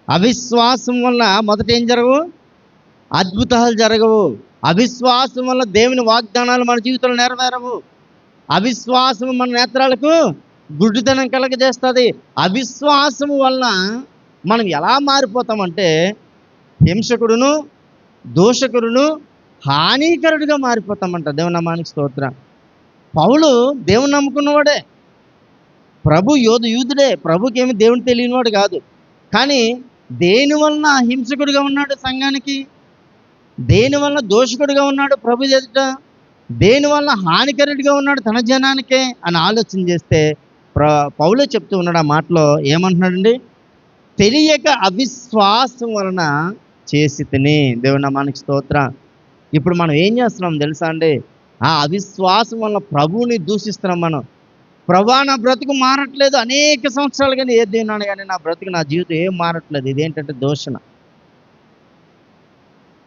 అవిశ్వాసం వల్ల మొదట ఏం జరగవు? అద్భుతాలు జరగవు. అవిశ్వాసం వల్ల దేవుని వాగ్దానాలు మన జీవితంలో నెరవేరవు. అవిశ్వాసం మన నేత్రాలకు గుడ్డితనం కలగజేస్తుంది. అవిశ్వాసము వలన మనం ఎలా మారిపోతామంటే హింసకుడును, దూషకుడును, హానికరుడిగా మారిపోతామంట. దేవుని నామానికి స్తోత్రం. పౌలు దేవుని నమ్ముకున్నవాడే, యూదుడే, ప్రభుకి ఏమి దేవుని తెలియనివాడు కాదు. కానీ దేని వలన హింసకుడిగా ఉన్నాడు సంఘానికి? దేని వలన దోషకుడిగా ఉన్నాడు ప్రభు ఎదుట? దేని వలన హానికరుడిగా ఉన్నాడు తన జనానికే అని ఆలోచన చేస్తే పౌలే చెప్తూ ఉన్నాడు ఆ మాటలో. ఏమంటున్నాడండి? తెలియక అవిశ్వాసం వలన చేసి తిని. దేవుని నామానికి స్తోత్రం. ఇప్పుడు మనం ఏం చేస్తున్నాం తెలుసా అండి? ఆ అవిశ్వాసం వలన ప్రభువుని దూషిస్తున్నాం మనం. ప్రభా, నా బ్రతుకు మారట్లేదు, అనేక సంవత్సరాలు కానీ ఏ దేవునాను కానీ నా బ్రతుకు, నా జీవితం ఏం మారట్లేదు. ఇదేంటంటే దూషణ.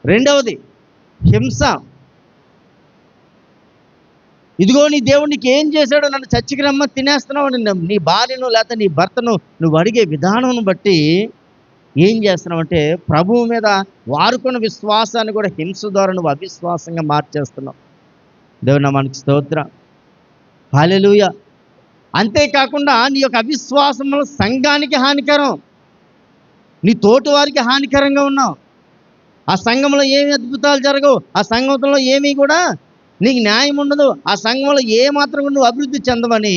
రెండవది హింస. ఇదిగో నీ దేవుడు నీకు ఏం చేశాడో, నన్ను చచ్చికి రమ్మ తినేస్తున్నావు. నీ భార్యను లేకపోతే నీ భర్తను నువ్వు అడిగే విధానం బట్టి ఏం చేస్తున్నావు అంటే ప్రభువు మీద వారుకున్న విశ్వాసాన్ని కూడా హింస ద్వారా నువ్వు అవిశ్వాసంగా మార్చేస్తున్నావు. దేవుని నామానికి స్తోత్రం. హల్లెలూయా. అంతేకాకుండా నీ యొక్క అవిశ్వాసం వల్ల సంఘానికి హానికరం, నీ తోటి వారికి హానికరంగా ఉన్నావు. ఆ సంఘంలో ఏమి అద్భుతాలు జరగవు, ఆ సంఘంలో ఏమీ కూడా నీకు న్యాయం ఉండదు, ఆ సంఘంలో ఏ మాత్రం నువ్వు అభివృద్ధి చెందవని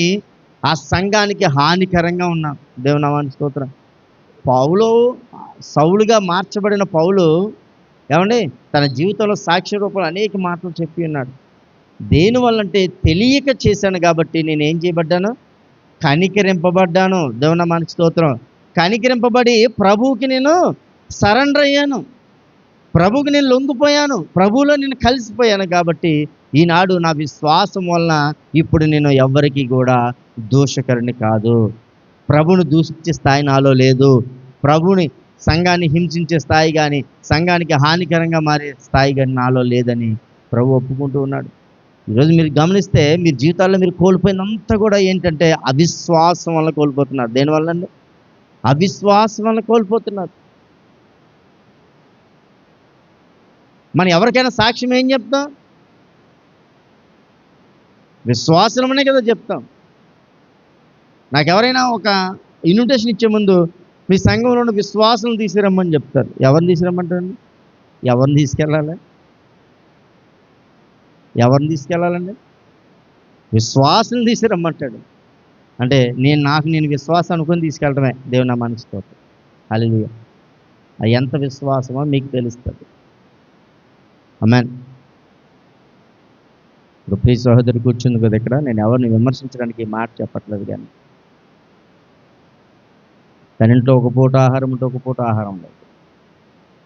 ఆ సంఘానికి హానికరంగా ఉన్నావు. దేవుని నామానికి స్తోత్రం. సౌలుగా మార్చబడిన పౌలు ఏమండి తన జీవితంలో సాక్ష్య రూపంలో అనేక మాటలు చెప్పి ఉన్నాడు. దేనివల్లంటే తెలియక చేశాను కాబట్టి నేను ఏం చేయబడ్డాను? కనికరింపబడ్డాను. దేవుని నామానికి స్తోత్రం. కనికరింపబడి ప్రభువుకి నేను సరెండర్ అయ్యాను, ప్రభువుకి నేను లొంగిపోయాను, ప్రభువులో నేను కలిసిపోయాను. కాబట్టి ఈనాడు నా విశ్వాసం వలన ఇప్పుడు నేను ఎవ్వరికి కూడా దూషకరుని కాదు. ప్రభువుని దూషించే స్థాయి నాలో లేదు. ప్రభువుని, సంఘాన్ని హింసించే స్థాయి కానీ, సంఘానికి హానికరంగా మారే స్థాయి కానీ నాలో లేదని ప్రభు ఒప్పుకుంటూ ఉన్నాడు. ఈరోజు మీరు గమనిస్తే మీరు జీవితాల్లో మీరు కోల్పోయినంతా కూడా ఏంటంటే అవిశ్వాసం వల్ల కోల్పోతున్నారు. దేనివల్ల అండి? అవిశ్వాసం వల్ల కోల్పోతున్నారు. మనం ఎవరికైనా సాక్ష్యం ఏం చెప్తాం? విశ్వాసమనే కదా చెప్తాం. నాకు ఎవరైనా ఒక ఇన్విటేషన్ ఇచ్చే ముందు మీ సంఘంలో ఉన్న విశ్వాసం తీసుకురమ్మని చెప్తారు. ఎవరిని తీసుకురమ్మంటారండి? ఎవరిని తీసుకెళ్ళాలి? ఎవరిని తీసుకెళ్ళాలండి? విశ్వాసం తీసుకురమ్మంటాడు. అంటే నేను విశ్వాసం అనుకుని తీసుకెళ్ళడమే. దేవుని నామానికి స్తోత్రం. హల్లెలూయా. అది ఎంత విశ్వాసమో మీకు తెలుస్తుంది. ఆమేన్. ఇప్పుడు ప్రియ సహోదరు కూర్చుంది కదా ఇక్కడ, నేను ఎవరిని విమర్శించడానికి ఈ మాట చెప్పట్లేదు. కానీ తన ఇంట్లో ఒక పూట ఆహారం ఉంటే ఒక పూట ఆహారం లేదు,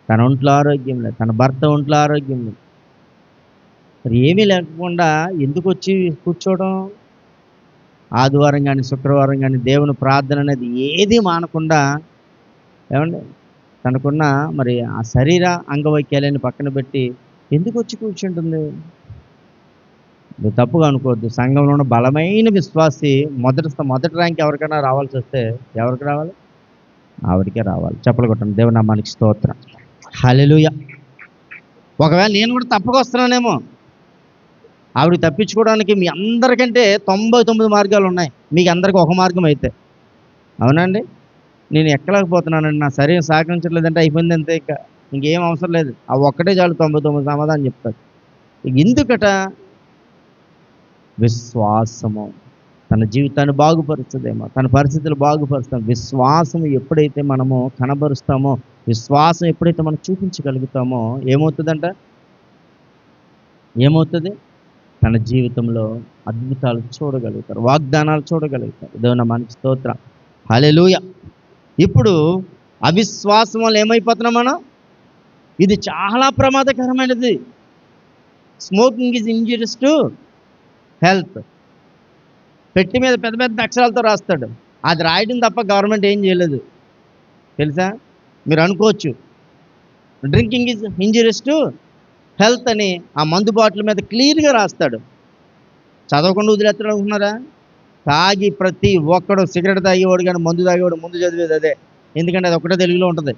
తన ఒంట్లో ఆరోగ్యం లేదు, తన భర్త ఒంట్లో ఆరోగ్యం లేదు. మరి ఏమీ లేకుండా ఎందుకు వచ్చి కూర్చోవడం? ఆదివారం కానీ శుక్రవారం కానీ దేవుని ప్రార్థన అనేది ఏది మానకుండా ఏమండి తనకున్న మరి ఆ శరీర అంగవైక్యాలని పక్కన పెట్టి ఎందుకు వచ్చి కూర్చుంటుంది? నువ్వు తప్పుగా అనుకోవద్దు. సంఘంలో ఉన్న బలమైన విశ్వాసి మొదటి ర్యాంక్ ఎవరికైనా రావాల్సి వస్తే ఎవరికి రావాలి? ఆవిడికే రావాలి. చెప్పలు కొట్టండి. దేవుని నామానికి స్తోత్రం. హల్లెలూయా. ఒకవేళ నేను కూడా తప్పక వస్తున్నానేమో, ఆవిడ తప్పించుకోవడానికి మీ అందరికంటే 99 మార్గాలు ఉన్నాయి, మీకు అందరికి ఒక మార్గం అయితే. అవునండి. నేను ఎక్కలేకపోతున్నానండి, నా శరీరం సహకరించట్లేదంటే అయిపోయింది అంతే. ఇంకేం అవసరం లేదు, ఆ ఒక్కటే చాలు 99 సమాధానం చెప్తాడు. ఎందుకట? విశ్వాసము తన జీవితాన్ని బాగుపరుస్తుందేమో, తన పరిస్థితులు బాగుపరుస్తాం. విశ్వాసం ఎప్పుడైతే మనము కనబరుస్తామో, విశ్వాసం ఎప్పుడైతే మనం చూపించగలుగుతామో ఏమవుతుందంట? ఏమవుతుంది? తన జీవితంలో అద్భుతాలు చూడగలుగుతారు, వాగ్దానాలు చూడగలుగుతారు. దేవుని నామానికి స్తోత్రం. హల్లెలూయా. ఇప్పుడు అవిశ్వాసం వల్ల ఏమైపోతున్నాం మనం? ఇది చాలా ప్రమాదకరమైనది. Smoking is injurious to health. పెట్టి మీద పెద్ద పెద్ద అక్షరాలతో రాస్తాడు. అది రాయడం తప్ప గవర్నమెంట్ ఏం చేయలేదు తెలుసా? మీరు అనుకోవచ్చు drinking is injurious to health అని ఆ మందు బాటిల్ మీద క్లియర్గా రాస్తాడు. చదవకుండా వదిలేస్తాడు అనుకున్నారా? తాగి ప్రతి ఒక్కడు సిగరెట్ తాగేవాడు కానీ మందు తాగేవాడు ముందు చదివేది అదే. ఎందుకంటే అది ఒకటే తెలుగులో ఉంటుంది.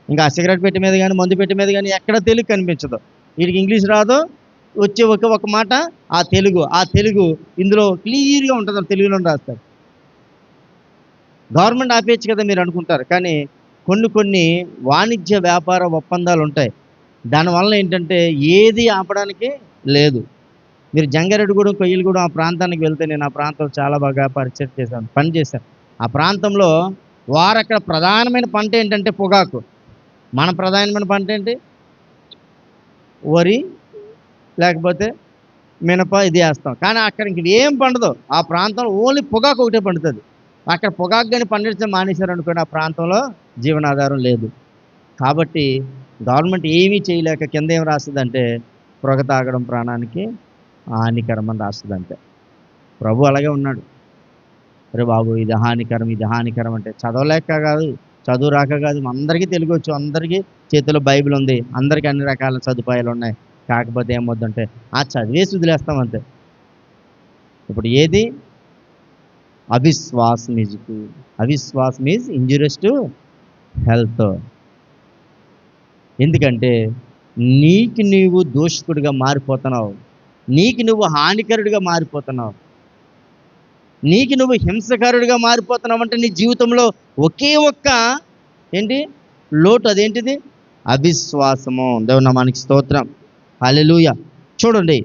ఇంకా ఆ సిగరెట్ పెట్టి మీద కానీ మందు పెట్టి మీద కానీ ఎక్కడ తెలుగు కనిపించదు. వీడికి ఇంగ్లీష్ రాదు, వచ్చే ఒక మాట ఆ తెలుగు ఇందులో క్లియర్గా ఉంటుంది, తెలుగులో రాస్తారు. గవర్నమెంట్ ఆపేయచ్చు కదా మీరు అనుకుంటారు, కానీ కొన్ని వాణిజ్య వ్యాపార ఒప్పందాలు ఉంటాయి. దానివల్ల ఏంటంటే ఏది ఆపడానికి లేదు. మీరు జంగారెడ్డిగూడెం, కొయ్యలగూడెం ఆ ప్రాంతానికి వెళ్తే, నేను ఆ ప్రాంతం చాలా బాగా పని చేశాను. ఆ ప్రాంతంలో అక్కడ ప్రధానమైన పంట ఏంటంటే పొగాకు. మన ప్రధానమైన పంట ఏంటి? వరి లేకపోతే మినప, ఇది వేస్తాం. కానీ అక్కడ ఇంక ఏం పండదు. ఆ ప్రాంతంలో ఓన్లీ పొగాకు ఒకటే పండుతుంది. అక్కడ పొగాకు కానీ పండించడం మానేశారు అనుకోండి, ఆ ప్రాంతంలో జీవనాధారం లేదు. కాబట్టి గవర్నమెంట్ ఏమీ చేయలేక కింద ఏం రాస్తుందంటే పొగ తాగడం ప్రాణానికి హానికరం అని రాస్తుంది అంతే. ప్రభు అలాగే ఉన్నాడు. అరే బాబు ఇది హానికరం అంటే చదవలేక కాదు, చదువు రాక కాదు, అందరికీ తెలుగు వచ్చు, అందరికీ చేతిలో బైబిల్ ఉంది, అందరికీ అన్ని రకాల సదుపాయాలు ఉన్నాయి. కాకపోతే ఏమవుద్దంటే ఆ చదివేసి వదిలేస్తాం అంతే. ఇప్పుడు ఏది అవిశ్వాసం ఈజ్ ఇంజూరియస్ టు హెల్త్. ఎందుకంటే నీకు నీవు దోషకుడిగా మారిపోతున్నావు, నీకు నువ్వు హానికరుడిగా మారిపోతున్నావు, నీకు నువ్వు హింసకారుడిగా మారిపోతున్నావు. అంటే నీ జీవితంలో ఒకే ఒక్క లోటు, అదేంటిది? అవిశ్వాసము. దేవుని నామానికి స్తోత్రం, హల్లెలూయా. చూడండి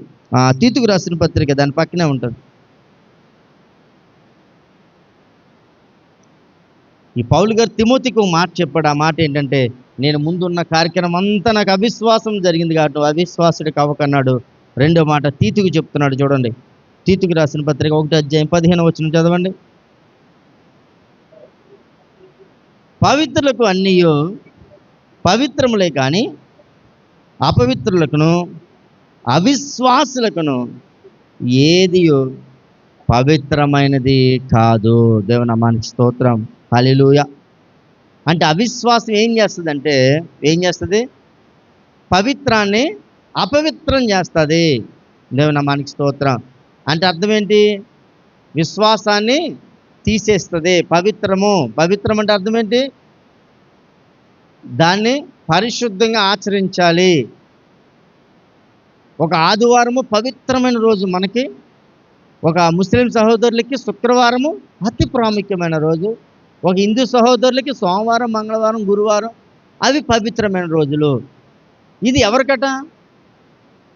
తీతుకు రాసిన పత్రిక దాని పక్కనే ఉంటుంది. ఈ పౌలు గారు తిమోతికి ఒక మాట చెప్పాడు. ఆ మాట ఏంటంటే, నేను ముందున్న కార్యక్రమం అంతా నాకు అవిశ్వాసం జరిగింది కాబట్టి అవిశ్వాసుడికి అవ్వకన్నాడు. రెండో మాట తీతుకు చెప్తున్నాడు. చూడండి, తీతుకు రాసిన పత్రిక 1:15 చదవండి. పవిత్రులకు అన్నీ పవిత్రములే కానీ అపవిత్రులకును అవిశ్వాసులకును ఏది పవిత్రమైనది కాదు. దేవుని నామానికి స్తోత్రం, హల్లెలూయా. అంటే అవిశ్వాసం ఏం చేస్తుంది? పవిత్రాన్ని అపవిత్రం చేస్తుంది. దేవుని నామానికి స్తోత్రం. అంటే అర్థం ఏంటి? విశ్వాసాన్ని తీసేస్తుంది. పవిత్రం అంటే అర్థం ఏంటి? దాన్ని పరిశుద్ధంగా ఆచరించాలి. ఒక ఆదివారము పవిత్రమైన రోజు మనకి, ఒక ముస్లిం సహోదరులకి శుక్రవారము అతి ప్రాముఖ్యమైన రోజు, ఒక హిందూ సహోదరులకి సోమవారం, మంగళవారం, గురువారం అవి పవిత్రమైన రోజులు. ఇది ఎవరికట?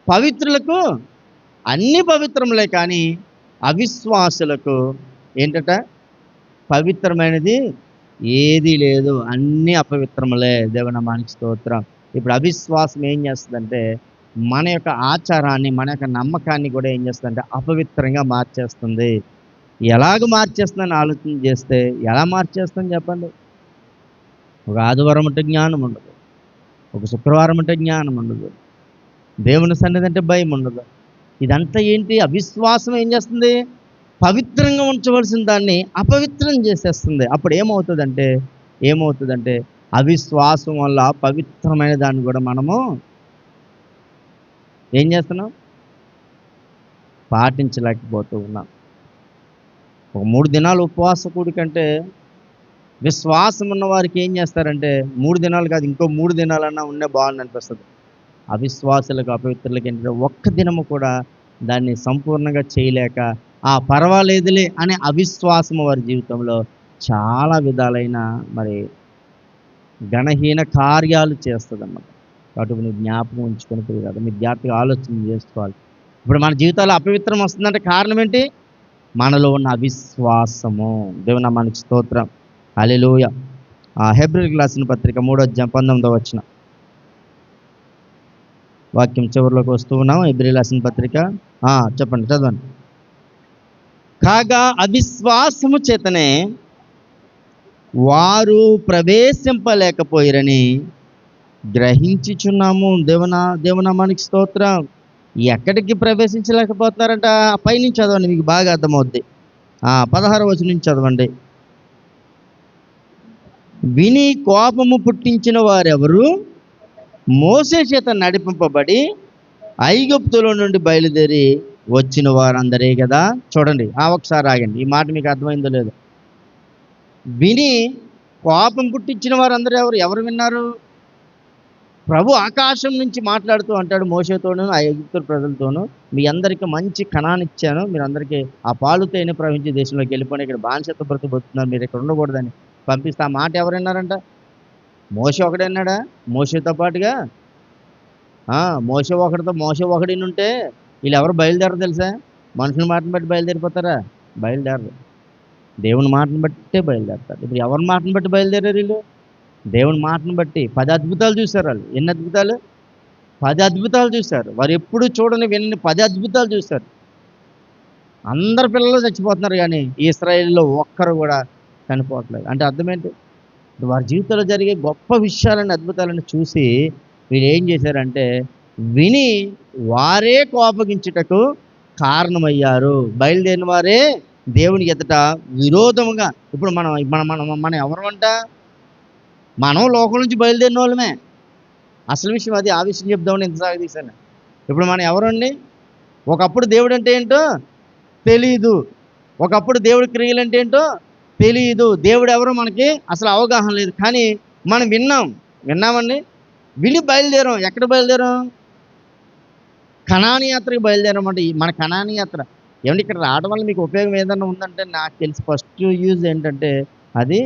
పవిత్రులకు అన్ని పవిత్రములే కానీ అవిశ్వాసులకు ఏంటట? పవిత్రమైనది ఏదీ లేదు, అన్నీ అపవిత్రములే. దేవుని నామానికి స్తోత్రం. ఇప్పుడు అవిశ్వాసం ఏం చేస్తుందంటే మన యొక్క ఆచారాన్ని, మన యొక్క నమ్మకాన్ని కూడా ఏం చేస్తుందంటే అపవిత్రంగా మార్చేస్తుంది. ఎలాగ మార్చేస్తుందని ఆలోచన చేస్తే ఎలా మార్చేస్తుందని చెప్పండి. ఒక ఆదివారం అంటే జ్ఞానం ఉండదు, ఒక శుక్రవారం అంటే జ్ఞానం ఉండదు, దేవుని సన్నిధి అంటే భయం ఉండదు. ఇదంతా ఏంటి? అవిశ్వాసం ఏం చేస్తుంది? పవిత్రంగా ఉంచవలసిన దాన్ని అపవిత్రం చేసేస్తుంది. అప్పుడు ఏమవుతుందంటే అవిశ్వాసం వల్ల పవిత్రమైన దాన్ని కూడా మనము ఏం చేస్తున్నాం? పాటించలేకపోతూ ఉన్నాం. ఒక 3 దినాలు ఉపవాస కూడికంటే విశ్వాసం ఉన్న వారికి ఏం చేస్తారంటే 3 దినాలు కాదు, ఇంకో 3 దినాలన్నా ఉండే బాగుంది అనిపిస్తుంది. అవిశ్వాసులకు, అపవిత్రులకు ఏంటంటే ఒక్క దినము కూడా దాన్ని సంపూర్ణంగా చేయలేక పర్వాలేదులే అనే అవిశ్వాసము వారి జీవితంలో చాలా విధాలైన గణహీన కార్యాలు చేస్తుంది అన్నమాట. కాబట్టి మీరు జ్ఞాపకం ఉంచుకొని కదా, మీరు జాగ్రత్తగా ఆలోచన చేసుకోవాలి. ఇప్పుడు మన జీవితాల్లో అపవిత్రం వస్తుందంటే కారణం ఏంటి? మనలో ఉన్న అవిశ్వాసము. దేవుని నామానికి స్తోత్రం, హల్లెలూయా. హెబ్రీయులకు రాసిన పత్రిక 3:19 వాక్యం చివరిలోకి వస్తూ ఉన్నాం. హెబ్రీయులకు రాసిన పత్రిక చెప్పండి, చదవండి. కాగా అవిశ్వాసము చేతనే వారు ప్రవేశింపలేకపోయిరని గ్రహించుచున్నాము. దేవునామానికి స్తోత్రం. ఎక్కడికి ప్రవేశించలేకపోతున్నారంట? పైనుంచి చదవండి, మీకు బాగా అర్థమవుద్ది. 16వ వచనం నుంచి చదవండి. విని కోపము పుట్టించిన వారెవరు? మోసే చేత నడిపింపబడి ఐగుప్తులో నుండి బయలుదేరి వచ్చిన వారందరే కదా. చూడండి, ఒకసారి ఆగండి, ఈ మాట మీకు అర్థమైందో లేదో. విని కోపం పుట్టించిన వారందరూ ఎవరు విన్నారు? ప్రభు ఆకాశం నుంచి మాట్లాడుతూ అంటాడు మోషేతోను, ఆ ఐగుప్తు ప్రజలతోనూ, మీ అందరికీ మంచి కణాన్ని ఇచ్చాను, మీరు అందరికీ ఆ పాలు తేనె ప్రవహించే దేశంలోకి వెళ్ళిపోయి ఇక్కడ బానిసత్వ బ్రతుకుతున్నారు, మీరు ఇక్కడ ఉండకూడదని పంపిస్తే ఆ మాట ఎవరు విన్నారంట? మోషే ఒకడే విన్నాడా? మోషేతో పాటుగా మోషే ఒకడినుంటే వీళ్ళు ఎవరు బయలుదేరరు తెలుసా? మనుషుల మాటను బట్టి బయలుదేరిపోతారా? బయలుదేరరు. దేవుని మాటను బట్టే బయలుదేరతారు. ఇప్పుడు ఎవరి మాటను బట్టి బయలుదేరారు వీళ్ళు? దేవుని మాటను బట్టి 10 అద్భుతాలు చూశారు వాళ్ళు. ఎన్ని అద్భుతాలు? 10 అద్భుతాలు చూశారు. వారు ఎప్పుడు చూడని వినని 10 అద్భుతాలు చూశారు. అందరు పిల్లలు చచ్చిపోతున్నారు కానీ ఇశ్రాయేలులో ఒక్కరు కూడా చనిపోవట్లేదు. అంటే అర్థం ఏంటి? వారి జీవితంలో జరిగే గొప్ప విషయాలను, అద్భుతాలను చూసి వీళ్ళు ఏం చేశారంటే విని వారే కోపగించుటకు కారణమయ్యారు. బయలుదేరిన వారే దేవుని ఎదుట విరోధముగా. ఇప్పుడు మనం మనం మనం మనం ఎవరు అంట? మనం లోకం నుంచి బయలుదేరిన వాళ్ళమే. అసలు విషయం అది. ఆ విషయం చెప్దామని ఇంత సాగదీశాను. ఇప్పుడు మనం ఎవరండి? ఒకప్పుడు దేవుడు అంటే ఏంటో తెలీదు, ఒకప్పుడు దేవుడి క్రియలు అంటే ఏంటో తెలియదు, దేవుడు ఎవరో మనకి అసలు అవగాహన లేదు. కానీ మనం విన్నామండి. విని బయలుదేరాం. ఎక్కడ బయలుదేరాం? కనాని యాత్రకు బయలుదేరామంటే మన కనాని యాత్ర. ఏమంటే ఇక్కడ రావడం వల్ల మీకు ఉపయోగం ఏదన్నా ఉందంటే నాకు తెలిసి ఫస్ట్ యూజ్ ఏంటంటే అది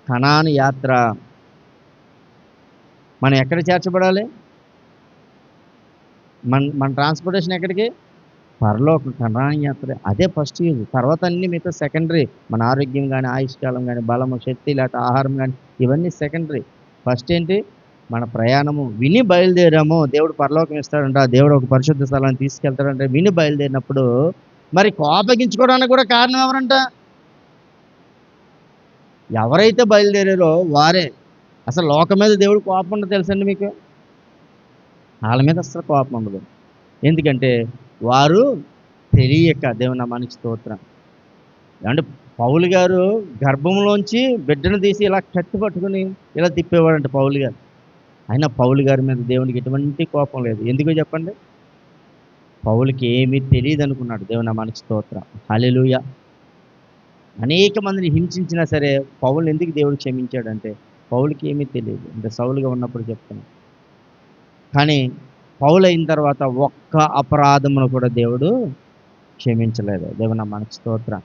కనాని యాత్ర. మనం ఎక్కడ చేర్చబడాలి? మన ట్రాన్స్పోర్టేషన్ ఎక్కడికి? పరలోకం, కనాని యాత్ర. అదే ఫస్ట్ యూజ్. తర్వాత అన్నీ మిగతా సెకండరీ. మన ఆరోగ్యం కానీ, ఆయుష్కాలం కానీ, బలము, శక్తి, లేకపోతే ఆహారం కానీ, ఇవన్నీ సెకండరీ. ఫస్ట్ ఏంటి? మన ప్రయాణము. విని బయలుదేరాము. దేవుడు పరలోకం ఇస్తాడంట, దేవుడు ఒక పరిశుద్ధ స్థలాన్ని తీసుకెళ్తాడంటే విని బయలుదేరినప్పుడు మరి కోపగించుకోవడానికి కూడా కారణం ఎవరంట? ఎవరైతే బయలుదేరారో వారే. అసలు లోకం మీద దేవుడు కోపం ఉండదు తెలుసండి మీకు? వాళ్ళ మీద అసలు కోపం ఉండదు. ఎందుకంటే వారు తెలియక. దేవుని నామానికి స్తోత్రం. అంటే పౌలు గారు గర్భంలోంచి బిడ్డను తీసి ఇలా కత్తి పట్టుకుని ఇలా తిప్పేవాడంట పౌలు గారు. అయినా పౌలు గారి మీద దేవునికి ఎటువంటి కోపం లేదు. ఎందుకో చెప్పండి? పౌలుకి ఏమీ తెలియదు అనుకున్నాడు. దేవుని నామానికి స్తోత్రం. హల్లెలూయా. అనేక మందిని హింసించినా సరే పౌలుని ఎందుకు దేవుడు క్షమించాడంటే పౌలుకి ఏమీ తెలియదు. అంటే సౌలుగా ఉన్నప్పుడు చెప్తాను. కానీ పౌలు అయిన తర్వాత ఒక్క అపరాధమును కూడా దేవుడు క్షమించలేదు. దేవుని నామానికి స్తోత్రం.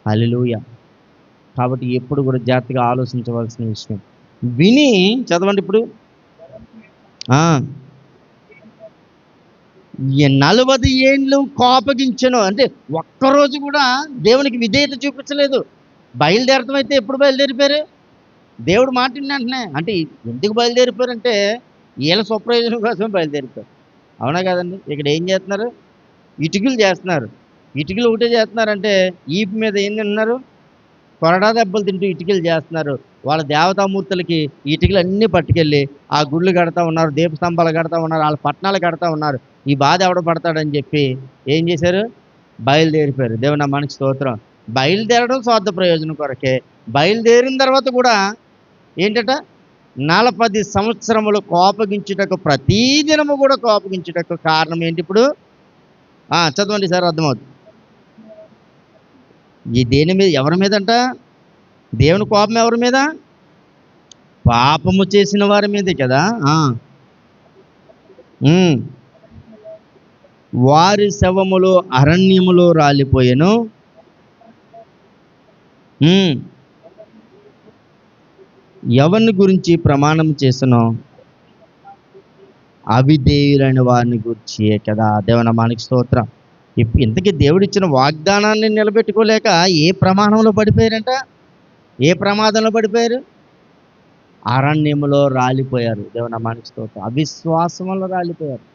హల్లెలూయా. కాబట్టి ఎప్పుడు కూడా జాగ్రత్తగా ఆలోచించవలసిన విషయం. విని చదవండి ఇప్పుడు. 40 ఏండ్లు కోపగించను. అంటే ఒక్కరోజు కూడా దేవునికి విధేయత చూపించలేదు. బయలుదేరటం అయితే ఎప్పుడు బయలుదేరిపోయారు? దేవుడు మాట వెంటనే. అంటే ఎందుకు బయలుదేరిపోయారంటే వీళ్ళ స్వప్రయోజనం కోసం బయలుదేరిపోయారు. అవునా కదండి? ఇక్కడ ఏం చేస్తున్నారు? ఇటుకలు చేస్తున్నారు. ఇటుకలు ఒకటే చేస్తున్నారంటే ఈపు మీద ఏం తిన్నారు? కొరడా దెబ్బలు తింటూ ఇటుకలు చేస్తున్నారు. వాళ్ళ దేవతామూర్తులకి ఇటుకలు అన్నీ పట్టుకెళ్ళి ఆ గుళ్ళు కడతా ఉన్నారు, దీపస్తంభాలు కడతా ఉన్నారు, వాళ్ళ పట్టణాలు కడతా ఉన్నారు. ఈ బాధ ఎవడ పడతాడని చెప్పి ఏం చేశారు? బయలుదేరిపోయారు. దేవుని నామానికి స్తోత్రం. బయలుదేరడం స్వార్థ ప్రయోజనం కొరకే. బయలుదేరిన తర్వాత కూడా ఏంటట? 40 సంవత్సరములు కోపగించుటకు, ప్రతిదినము కూడా కోపగించుటకు కారణం ఏంటి ఇప్పుడు? చదవండి సార్, అర్థమవుతుంది. ఈ దేని మీద? ఎవరి మీదంట? దేవుని కోపం ఎవరి మీద? పాపము చేసిన వారి మీదే కదా. వారి శవములు అరణ్యములో రాలిపోయెను. ఎవరిని గురించి ప్రమాణం చేసనో అవిధేయులైన వారిని గురించే కదా. దేవుని నామానికి స్తోత్రం. ఇంతకీ దేవుడిచ్చిన వాగ్దానాన్ని నిలబెట్టుకోలేక ఏ ప్రమాణంలో పడిపోయారంట? ఏ ప్రమాదంలో పడిపోయారు? అరణ్యములో రాలిపోయారు. దేవుని నామానికి స్తోత్రం. అవిశ్వాసంలో రాలిపోయారు.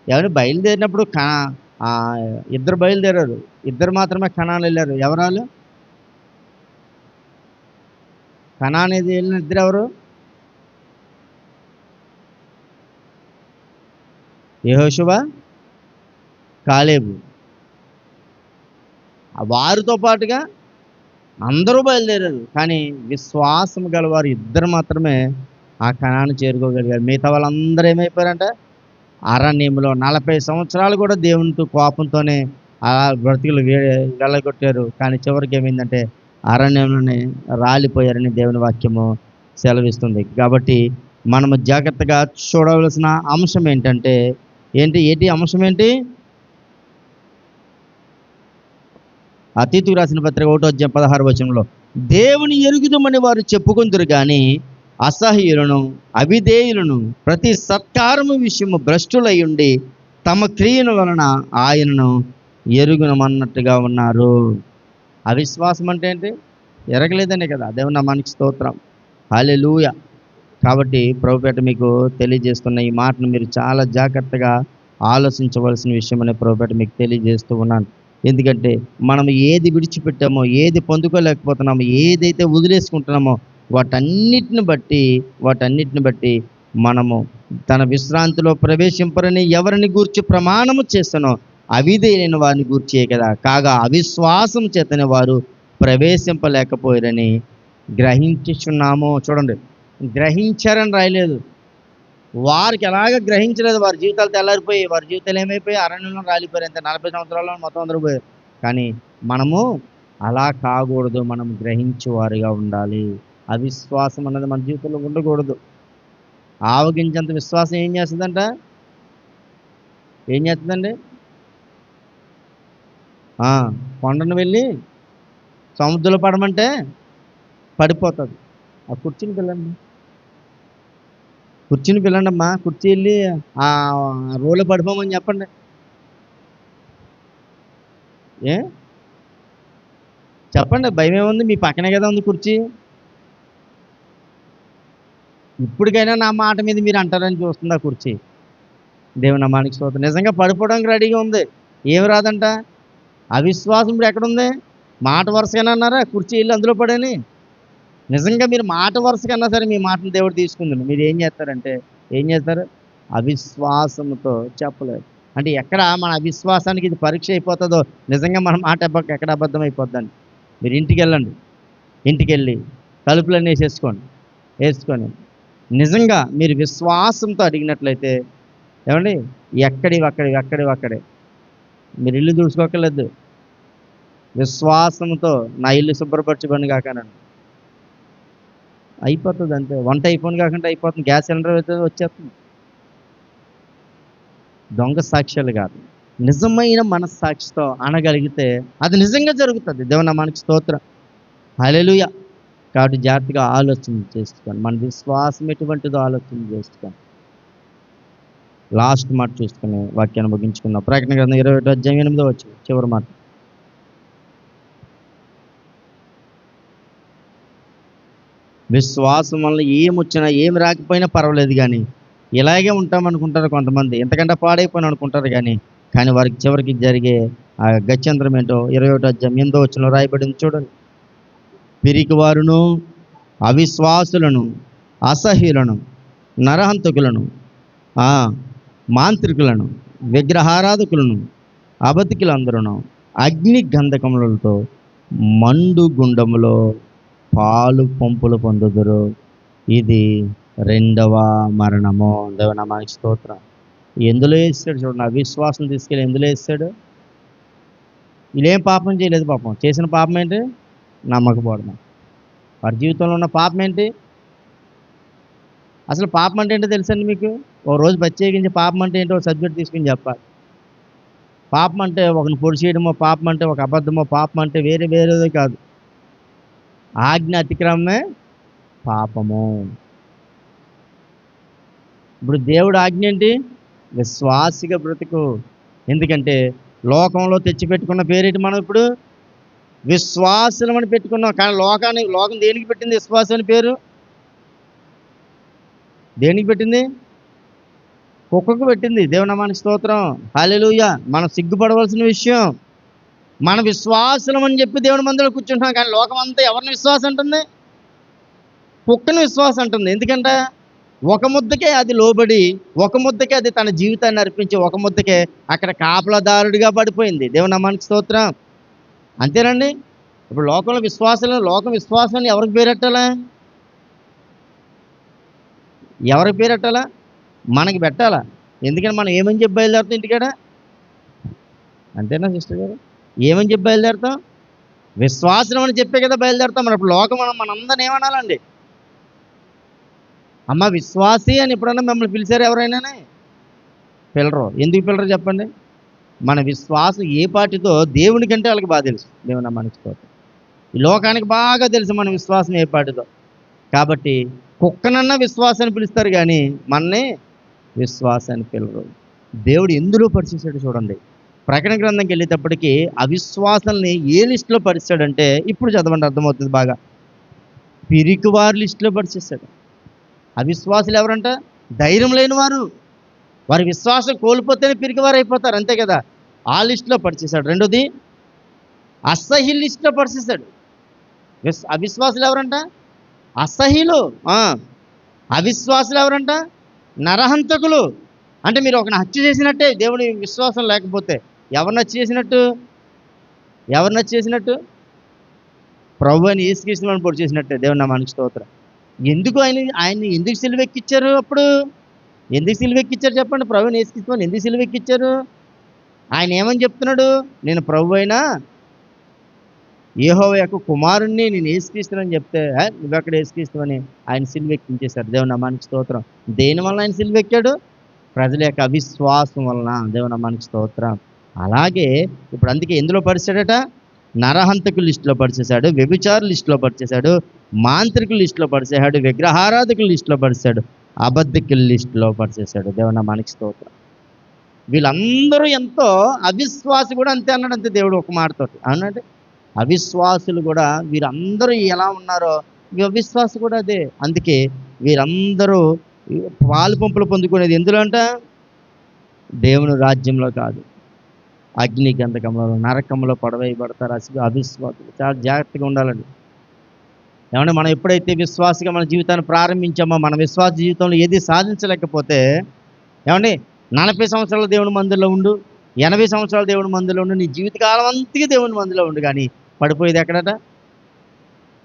ఎవరు బయలుదేరినప్పుడు ఇద్దరు బయలుదేరారు. ఇద్దరు మాత్రమే కనాను వెళ్ళారు. ఎవరాలు? కనానేది వెళ్ళిన ఇద్దరు ఎవరు? యెహోషువ, కాలేబు. వారితో పాటుగా అందరూ బయలుదేరారు, కానీ విశ్వాసం గలవారు ఇద్దరు మాత్రమే ఆ కణాన్ని చేరుకోగలిగారు. మిగతా వాళ్ళందరూ ఏమైపోయారంట? అరణ్యంలో 40 సంవత్సరాలు కూడా దేవునితో కోపంతోనే ఆ బ్రతుకులు వెళ్ళగొట్టారు. కానీ చివరికి ఏమైందంటే అరణ్యంలోనే రాలిపోయారని దేవుని వాక్యము సెలవిస్తుంది. కాబట్టి మనము జాగ్రత్తగా చూడవలసిన అంశం ఏంటంటే ఏంటి అంశం ఏంటి? అతీతుకు రాసిన పత్రిక 1:16 దేవుని ఎరుగుదమని వారు చెప్పుకుందరు కానీ అసహ్యులను అవిధేయులను ప్రతి సత్కారము విషయము భ్రష్టులై ఉండి తమ క్రియల వలన ఆయనను ఎరుగునమన్నట్టుగా ఉన్నారు. అవిశ్వాసం అంటే ఏంటి? ఎరగలేదనే కదా. దేవుని నామానికి స్తోత్రం, హల్లెలూయా. కాబట్టి ప్రభుపేట మీకు తెలియజేస్తున్న ఈ మాటను మీరు చాలా జాగ్రత్తగా ఆలోచించవలసిన విషయం అనే ప్రభుపేట మీకు తెలియజేస్తూ ఉన్నాను. ఎందుకంటే మనం ఏది విడిచిపెట్టామో, ఏది పొందుకోలేకపోతున్నామో, ఏదైతే వదిలేసుకుంటున్నామో వాటన్నిటిని బట్టి మనము తన విశ్రాంతిలో ప్రవేశింపరని ఎవరిని గూర్చి ప్రమాణము చేస్తానో అవిధేయులైన వారిని గూర్చే కదా. కాగా అవిశ్వాసం చేతనే వారు ప్రవేశింపలేకపోయారని గ్రహించుచున్నాము. చూడండి, గ్రహించారని రాయలేదు. వారికి ఎలాగ గ్రహించలేదు. వారి జీవితాలు తెల్లారిపోయి, వారి జీవితాలు ఏమైపోయి అరణ్యంలో రాలిపోయారు. అంతే, 40 సంవత్సరాల్లో మొత్తం అందరూ పోయారు. కానీ మనము అలా కాకూడదు. మనం గ్రహించేవారుగా ఉండాలి. అవిశ్వాసం అన్నది మన జీవితంలో ఉండకూడదు. ఆవగించేంత విశ్వాసం ఏం చేస్తుందంట? ఏం చేస్తుందండి? కొండను వెళ్ళి సముద్రంలో పడమంటే పడిపోతుంది. ఆ కుర్చీని పిల్లండి అమ్మా. కుర్చీ వెళ్ళి ఆ రోడ్లో పడిపోమని చెప్పండి. చెప్పండి, భయం ఏముంది? మీ పక్కనే కదా ఉంది కుర్చీ. ఇప్పటికైనా నా మాట మీద మీరు అంటారని చూస్తుంది ఆ కుర్చీ. దేవుని నామానికి స్తోత్రం. నిజంగా పడిపోవడానికి రెడీగా ఉంది. ఏమి రాదంట? అవిశ్వాసం ఇప్పుడు ఎక్కడుంది? మాట వరుసగానే అన్నారా కుర్చీ వెళ్ళి అందులో పడని? నిజంగా మీరు మాట వరుసకన్నా సరే మీ మాటను దేవుడు తీసుకుంది. మీరు ఏం చేస్తారు? అవిశ్వాసంతో చెప్పలేదు. అంటే ఎక్కడ మన అవిశ్వాసానికి ఇది పరీక్ష అయిపోతుందో, నిజంగా మన మాట ఎక్కడ అబద్ధం అయిపోద్దని. మీరు ఇంటికి వెళ్ళి తలుపులన్నీ వేసుకొని నిజంగా మీరు విశ్వాసంతో అడిగినట్లయితే ఏమండి, అక్కడే మీరు ఇల్లు తుడుచుకోకలేదు. విశ్వాసంతో నా ఇల్లు శుభ్రపరచబడి కాకనండి అయిపోతుంది. అంతే, వంట అయిపోను కాకుండా అయిపోతుంది. గ్యాస్ సిలిండర్ వచ్చేస్తుంది. దొంగ సాక్ష్యాలు కాదు, నిజమైన మనస్సాక్షితో అనగలిగితే అది నిజంగా జరుగుతుంది. దేవుని నామానికి స్తోత్రం, హల్లెలూయా. కాబట్టి జాగ్రత్తగా ఆలోచన చేసుకోండి. మన విశ్వాసం ఎటువంటిదో ఆలోచన చేసుకోండి. లాస్ట్ మాట చూసుకుని వాక్యాన్ని ముగించుకుందాం. ప్రకటన గ్రంథం 21:8 చివరి మాట. విశ్వాసం వల్ల ఏమొచ్చినా ఏమి రాకపోయినా పర్వాలేదు, కానీ ఇలాగే ఉంటామనుకుంటారు కొంతమంది. ఎంతకంటే పాడైపోయిన అనుకుంటారు, కానీ వారికి చివరికి జరిగే ఆ గత్యంతరం ఏంటో 21:8 రాయబడింది చూడండి. పిరికి వారును, అవిశ్వాసులను, అసహ్యులను, నరహంతకులను, మాంత్రికులను, విగ్రహారాధకులను, అబద్ధికులందరూ అగ్ని గంధకములతో మండు గుండములో పాలు పంపులు పొందుదురు. ఇది రెండవ మరణము. దేవుని నామానికి స్తోత్రం. ఎందులో వేస్తాడు చూడండి, అవిశ్వాసం తీసుకెళ్ళి ఎందులో వేస్తాడు? వీళ్ళేం పాపం చేయలేదు. పాపం చేసిన పాపం ఏంటి? నమ్మకపోవడం. వారి జీవితంలో ఉన్న పాపం ఏంటి? అసలు పాపం అంటే ఏంటో తెలుసండి మీకు? ఓ రోజు ప్రత్యేకించి పాపం అంటే ఏంటో సబ్జెక్ట్ తీసుకుని చెప్పాలి. పాపం అంటే ఒకరిని పొడి చేయడమో, పాపం అంటే ఒక అబద్ధమో, పాపం అంటే వేరేదో కాదు. ఆజ్ఞ అతిక్రమమే పాపము. ఇప్పుడు దేవుడు ఆజ్ఞ ఏంటి? విశ్వాసిగా బ్రతుకు. ఎందుకంటే లోకంలో తెచ్చిపెట్టుకున్న పేరేంటి? మనం ఇప్పుడు విశ్వాసులం అని పెట్టుకున్నాం. కానీ లోకం దేనికి పెట్టింది? విశ్వాసం అని పేరు దేనికి పెట్టింది? కుక్కకు పెట్టింది. దేవుని నామానికి స్తోత్రం, హల్లెలూయా. మనం సిగ్గుపడవలసిన విషయం. మన విశ్వాసులం అని చెప్పి దేవుని మందిలో కూర్చుంటున్నాం, కానీ లోకం అంతా ఎవరిని విశ్వాసం అంటుంది? కుక్కని విశ్వాసం అంటుంది. ఎందుకంటే ఒక ముద్దకే అది లోబడి, ఒక ముద్దకే అది తన జీవితాన్ని అర్పించి, ఒక ముద్దకే అక్కడ కాపలాదారుడిగా పడిపోయింది. దేవుని నామానికి స్తోత్రం. అంతేనండి. ఇప్పుడు లోకంలో లోకం విశ్వాసాన్ని ఎవరికి పేరెట్టాలా? ఎవరికి పేరెట్టాలా? మనకి పెట్టాలా? ఎందుకని మనం ఏమని చెప్పి బయలుదేరుతాం ఇంటికాడ? అంతేనా సిస్టర్ గారు? ఏమని చెప్పి బయలుదేరుతాం? విశ్వాసం అని చెప్పే కదా బయలుదేరుతాం. మరి ఇప్పుడు లోకం మనందరిని ఏమనాలండి? అమ్మ విశ్వాసి అని ఎప్పుడన్నా మిమ్మల్ని పిలిచారు ఎవరైనానే? పిల్లరు. ఎందుకు పిల్లరు చెప్పండి? మన విశ్వాసం ఏ పాటితో దేవుని కంటే వాళ్ళకి బాగా తెలుసు. దేవుని మనసుతో ఈ లోకానికి బాగా తెలుసు మన విశ్వాసం ఏ పాటితో. కాబట్టి కుక్కనన్నా విశ్వాసాన్ని పిలుస్తారు కానీ మననే విశ్వాసాన్ని పిల్లరు. దేవుడు ఎందులో పరిచేశాడు చూడండి. ప్రకటన గ్రంథంకి వెళ్ళేటప్పటికి అవిశ్వాసాలని ఏ లిస్టులో పరిచాడంటే, ఇప్పుడు చదవండి అర్థమవుతుంది బాగా. పిరికివారి లిస్టులో పరిచేశాడు. అవిశ్వాసులు ఎవరంట? ధైర్యం లేని వారు. వారి విశ్వాసం కోల్పోతేనే పిరికివారు అయిపోతారు, అంతే కదా. ఆ లిస్టులో పరిచేశాడు. రెండోది అసహ్య లిస్టులో పరిచేశాడు. అవిశ్వాసులు ఎవరంట? అసహ్యులు. అవిశ్వాసులు ఎవరంట? నరహంతకులు. అంటే మీరు ఒకరిని హత్య చేసినట్టే దేవుని విశ్వాసం లేకపోతే. ఎవరిని హత్య చేసినట్టు? ఎవరిని హత్య చేసినట్టు? ప్రభు అని యేసుక్రీస్తుని పొడి చేసినట్టే. దేవుని నామానికి స్తోత్రం. ఎందుకు ఆయన్ని ఎందుకు సిలువెక్కిచ్చారు? అప్పుడు ఎందుకు సిలువెక్కిచ్చారు చెప్పండి? ప్రభుని యేసుక్రీస్తుని ఎందుకు సిలువెక్కిచ్చారు? ఆయన ఏమని చెప్తున్నాడు? నేను ప్రభు అయినా యెహోవా యొక్క కుమారుణ్ణి, నేను యేసుక్రీస్తుని చెప్తే నువ్వెక్కడ యేసుక్రీస్తుని ఆయన సిలువెక్కించేశారు. దేవుని నామానికి స్తోత్రం. దేని వలన ఆయన సిలువెక్కాడు? ప్రజల యొక్క అవిశ్వాసం వలన. దేవుని నామానికి స్తోత్రం. అలాగే ఇప్పుడు అందుకే ఎందులో పరిచాడట? నరహంతకుల లిస్టులో పరిచేశాడు, వ్యభిచారు లిస్టులో పరిచేశాడు, మాంత్రికుల లిస్టులో పరిచేశాడు, విగ్రహారాధకుల లిస్టులో పరిచాడు, అబద్ధికుల లిస్టులో పరిచేశాడు. దేవుని నామానికి స్తోత్రం. వీళ్ళందరూ ఎంతో అవిశ్వాసి కూడా అంతే అన్నాడు. అంతే దేవుడు ఒక మాటతో. అవునండి, అవిశ్వాసులు కూడా వీరందరూ ఎలా ఉన్నారో అవిశ్వాసి కూడా అదే. అందుకే వీరందరూ పాలు పంపులు పొందుకునేది ఎందులో అంట? దేవుని రాజ్యంలో కాదు, అగ్ని గంధకంలో, నరకంలో పడవేయబడతారు అవిశ్వాసులు. చాలా జాగ్రత్తగా ఉండాలండి. ఏమంటే మనం ఎప్పుడైతే విశ్వాసగా మన జీవితాన్ని ప్రారంభించామో, మన విశ్వాస జీవితంలో ఏది సాధించలేకపోతే, ఏమండి 40 సంవత్సరాలు దేవుని మందిలో ఉండు, 80 సంవత్సరాలు దేవుని మందిలో ఉండు, నీ జీవితకాలం అంతగా దేవుని మందిలో ఉండు, కానీ పడిపోయేది ఎక్కడట?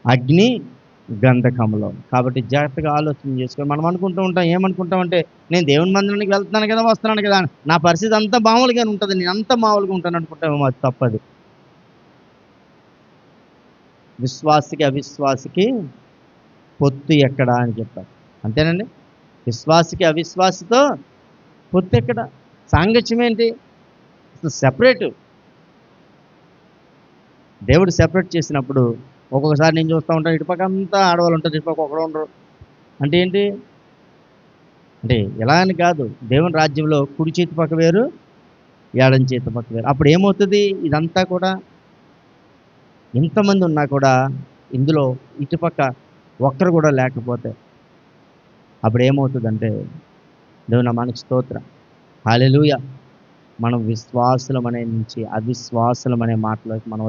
అగ్ని గంధకంలో. కాబట్టి జాగ్రత్తగా ఆలోచన చేసుకొని మనం అనుకుంటూ ఉంటాం, ఏమనుకుంటామంటే నేను దేవుని మందిరానికి వెళ్తున్నాను కదా, వస్తున్నాను కదా, నా పరిస్థితి అంతా మామూలుగానే ఉంటుంది, నేను అంతా మామూలుగా ఉంటాను అనుకుంటామేమో. అది తప్పది. విశ్వాసికి అవిశ్వాసికి పొత్తు ఎక్కడా అని చెప్పారు. అంతేనండి. విశ్వాసికి అవిశ్వాసితో పొత్తు ఎక్కడ? సాంగత్యం ఏంటి? సెపరేటు. దేవుడు సెపరేట్ చేసినప్పుడు ఒక్కొక్కసారి నేను చూస్తూ ఉంటాను, ఇటుపక్క అంతా ఆడవాళ్ళు ఉంటారు, ఇటుపక్క ఒకడు ఉండరు. అంటే ఏంటి? అంటే ఎలా అని కాదు, దేవుని రాజ్యంలో కుడి చేతి పక్క వేరు, ఎడమ చేతి పక్క వేరు. అప్పుడు ఏమవుతుంది? ఇదంతా కూడా ఇంతమంది ఉన్నా కూడా ఇందులో ఇటుపక్క ఒక్కరు కూడా లేకపోతే అప్పుడు ఏమవుతుందంటే, దేవుని నామానికి స్తోత్రం, హల్లెలూయా, మనం విశ్వాసులం అనే నుంచి అవిశ్వాసులం అనే మాటలోకి మనం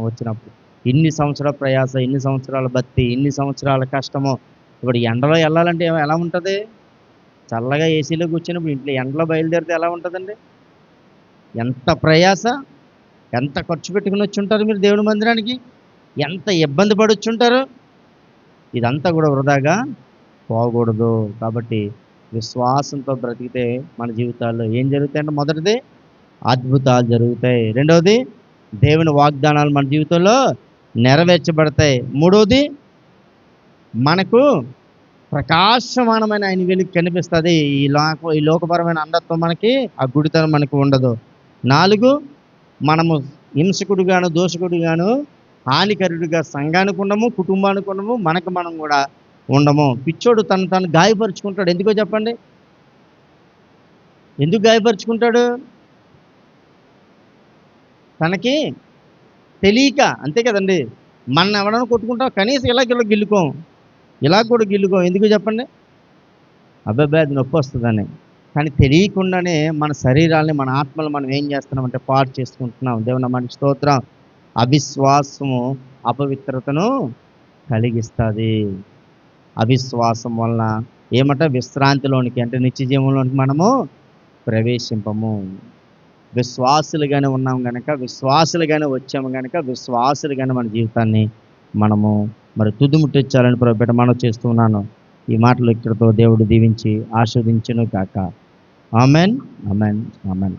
వచ్చినప్పుడు ఇన్ని సంవత్సరాల ప్రయాస, ఇన్ని సంవత్సరాల భక్తి, ఇన్ని సంవత్సరాల కష్టము. ఇప్పుడు ఎండలో వెళ్ళాలంటే ఎలా ఉంటుంది? చల్లగా ఏసీలో కూర్చున్నప్పుడు ఇంట్లో ఎండలో బయలుదేరితే ఎలా ఉంటుందండి? ఎంత ప్రయాస, ఎంత ఖర్చు పెట్టుకుని వచ్చి ఉంటారు మీరు దేవుని మందిరానికి, ఎంత ఇబ్బంది పడొచ్చి ఉంటారు. ఇదంతా కూడా వృధాగా పోకూడదు. కాబట్టి విశ్వాసంతో బ్రతికితే మన జీవితాల్లో ఏం జరుగుతాయంటే, మొదటిది అద్భుతాలు జరుగుతాయి, రెండవది దేవుని వాగ్దానాలు మన జీవితంలో నెరవేర్చబడతాయి, మూడవది మనకు ప్రకాశమానమైన ఆయన వెలుగు కనిపిస్తుంది. ఈ లోకపరమైన అండత్వం మనకి, ఆ గుడితనం మనకు ఉండదు. 4, మనము హింసకుడుగాను, దోషకుడుగాను, హానికరుడిగా సంఘానికి ఉండము, కుటుంబానికి ఉండము, మనకు మనం కూడా ఉండము. పిచ్చోడు తను గాయపరుచుకుంటాడు. ఎందుకో చెప్పండి? ఎందుకు గాయపరుచుకుంటాడు? తనకి తెలియక, అంతే కదండి. మన ఎవడన్నా కొట్టుకుంటాం, కనీసం ఇలా గిల్లుకోం, ఇలా కూడా గిల్లుకోం. ఎందుకు చెప్పండి? అబ్బాయి అది నొప్పి వస్తుందని. కానీ తెలియకుండానే మన శరీరాల్ని, మన ఆత్మలు మనం ఏం చేస్తున్నామంటే పాడు చేసుకుంటున్నాం. దేవుని నామానికి స్తోత్రం. అవిశ్వాసము అపవిత్రతను కలిగిస్తుంది. అవిశ్వాసం వలన ఏమంటే విశ్రాంతిలోనికి, అంటే నిత్య జీవంలోనికి మనము ప్రవేశింపము. విశ్వాసులుగానే ఉన్నాం గనక, విశ్వాసులుగానే వచ్చాము గనక, విశ్వాసులుగానే మన జీవితాన్ని మనము మరి తుదిముట్టించాలని ప్రభుపేట మనం చేస్తున్నాను. ఈ మాటలు ఇక్కడితో దేవుడు దీవించి ఆస్వాదించును కాక. Amen, amen, amen.